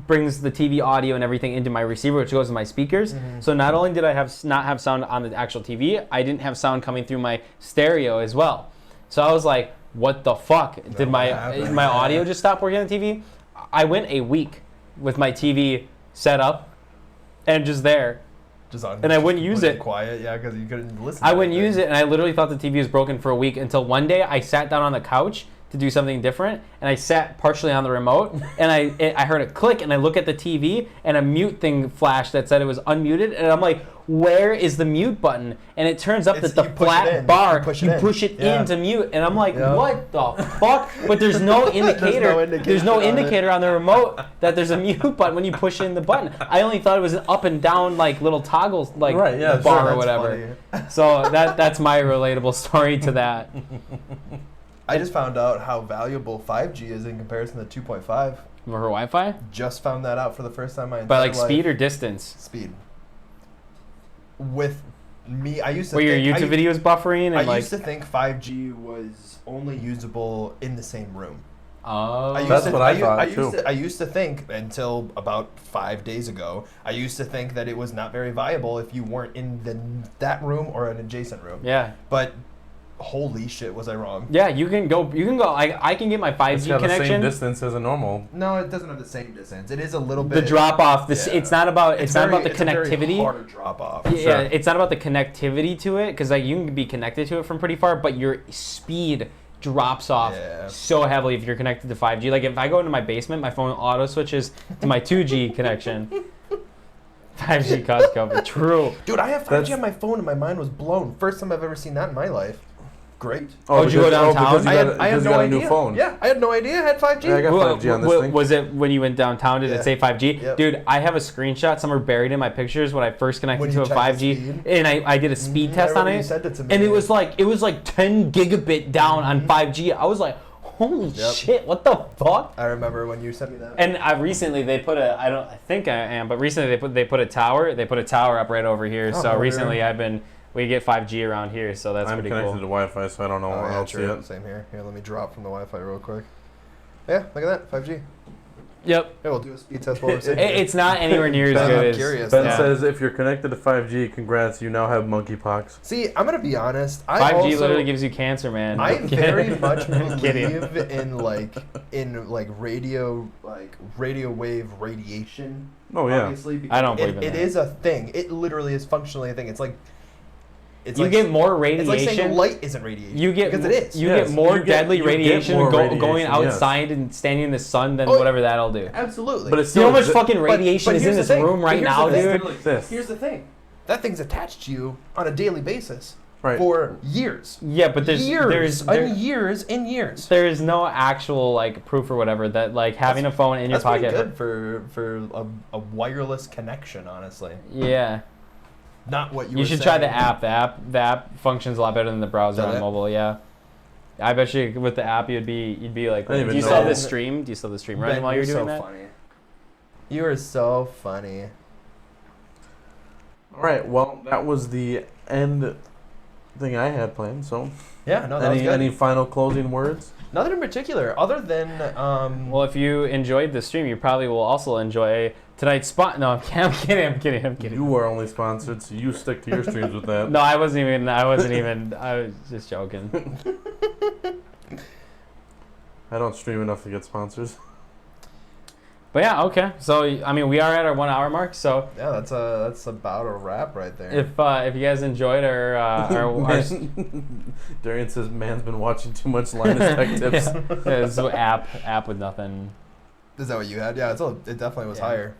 brings the TV audio and everything into my receiver, which goes to my speakers. So not only did I not have sound on the actual TV, I didn't have sound coming through my stereo as well. So I was like, what the fuck? Did my audio just stop working on the TV? I went a week with my TV set up and just there. And I wouldn't use it. Quiet, yeah, because you couldn't listen. I wouldn't use it, and I literally thought the TV was broken for a week until one day I sat down on the couch to do something different, and I sat partially on the remote, and I heard a click, and I look at the TV, and a mute thing flashed that said it was unmuted, and I'm like, where is the mute button? And it turns up that the flat bar, you push it in to mute, and I'm like, what the fuck? But there's no indicator. There's no indicator on the remote that there's a mute button when you push in the button. I only thought it was an up and down like little toggles like bar or whatever. So that's my relatable story to that. I just found out how valuable 5G is in comparison to 2.5. For Wi-Fi? Just found that out for the first time in my entire By like life. speed or distance? Speed. With me, I used to think... Were your YouTube videos buffering? And I used to think 5G was only usable in the same room. Oh. That's what I thought, too. I used to think, until about 5 days ago, I used to think that it was not very viable if you weren't in that room or an adjacent room. Yeah. But... holy shit, was I wrong? Yeah, you can go. I can get my 5G connection. It's got the same distance as a normal. No, it doesn't have the same distance. It is a little bit. The drop off. It's not about. It's not about the connectivity. It's a very hard drop off. Yeah, it's not about the connectivity to it, because like you can be connected to it from pretty far, but your speed drops off so heavily if you're connected to 5G. Like if I go into my basement, my phone auto switches to my 2G connection. 5G cost coverage. True. Dude, I have 5G on my phone and my mind was blown. First time I've ever seen that in my life. Great. Oh, did you go downtown? I had no idea. A new phone. Yeah, I had no idea I had 5G. Yeah, I got 5G on this thing. Was it when you went downtown? Did it say 5G? Yep. Dude, I have a screenshot somewhere buried in my pictures when I first connected to a 5G, and I did a speed test on it, you sent it to me. and it was like 10 gigabit down on 5G. I was like, holy shit, what the fuck? I remember when you sent me that. And recently they put I think I am, but recently they put a tower up right over here. So recently we get 5G around here, so that's pretty cool. I'm connected to Wi-Fi, so I don't know what else yet. Same here. Here, let me drop from the Wi-Fi real quick. Yeah, look at that, 5G. Yep. Yeah, we'll do a speed test while we're sitting here. It's not anywhere near as good as... Ben says if you're connected to 5G, congrats, you now have monkeypox. See, I'm going to be honest. 5G literally gives you cancer, man. I very much believe in radio wave radiation. Oh, yeah. Obviously, I don't believe in that. It is a thing. It literally is functionally a thing. It's like... You get more radiation. It's like saying light isn't radiation. Because it is. You get more deadly radiation going outside and standing in the sun than whatever that'll do. Absolutely. But it's still, you know how much fucking radiation is in this room right now, dude? Here's the thing. That thing's attached to you on a daily basis. Right. For years. Yeah, but there's years and years. There is no actual like proof or whatever that like having a phone in your pocket. That's good for a wireless connection, honestly. Yeah. Not what you. You should try the app. The app functions a lot better than the browser on mobile. Yeah. I bet you with the app you'd be like. Do you still have the stream? Do you still have the stream running while you're doing that? Funny. You are so funny. All right. Well, that was the end thing I had planned. So yeah, no, that was good. Any final closing words? Nothing in particular, other than well, if you enjoyed the stream, you probably will also enjoy tonight's spot. No, I'm kidding. You are only sponsored, so you stick to your streams with that. No, I wasn't even. I was just joking. I don't stream enough to get sponsors. But yeah, okay. So I mean, we are at our 1 hour mark. So yeah, that's about a wrap right there. If you guys enjoyed our Darian says, "Man's been watching too much Linus Tech Tips." Yeah, so app with nothing. Is that what you had? Yeah, it definitely was higher.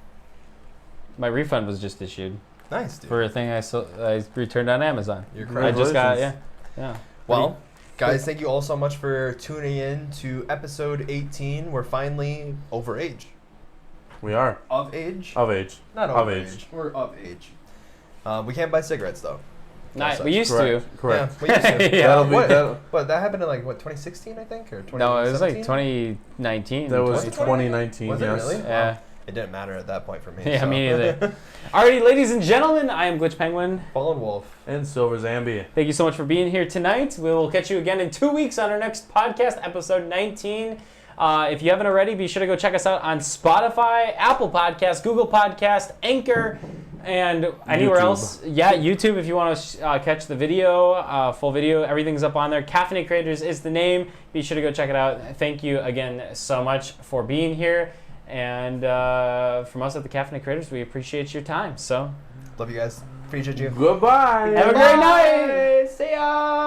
My refund was just issued. Nice, dude. For a thing I returned on Amazon. I just got yeah. Well, guys, thank you all so much for tuning in to episode 18. We're finally over age. We are. Of age? Of age. Not of age. We're of age. We can't buy cigarettes, though. We used to. Correct. Yeah, we used to. Yeah. But that happened in, 2016, I think? Or 2017? No, it was like 2019. That was 2019, was yes. It really? Yeah. It didn't matter at that point for me. Yeah, me neither. Alrighty, ladies and gentlemen, I am Glitch Penguin. Fallen Wolf. And Silver Zambi. Thank you so much for being here tonight. We will catch you again in 2 weeks on our next podcast, episode 19. If you haven't already, be sure to go check us out on Spotify, Apple Podcasts, Google Podcasts, Anchor, and anywhere else. Yeah, YouTube if you want to catch the video, full video. Everything's up on there. Caffeinated Creators is the name. Be sure to go check it out. Thank you again so much for being here. And from us at the Caffeinated Creators, we appreciate your time. So, love you guys. Appreciate you. Goodbye. Have a great night. See ya.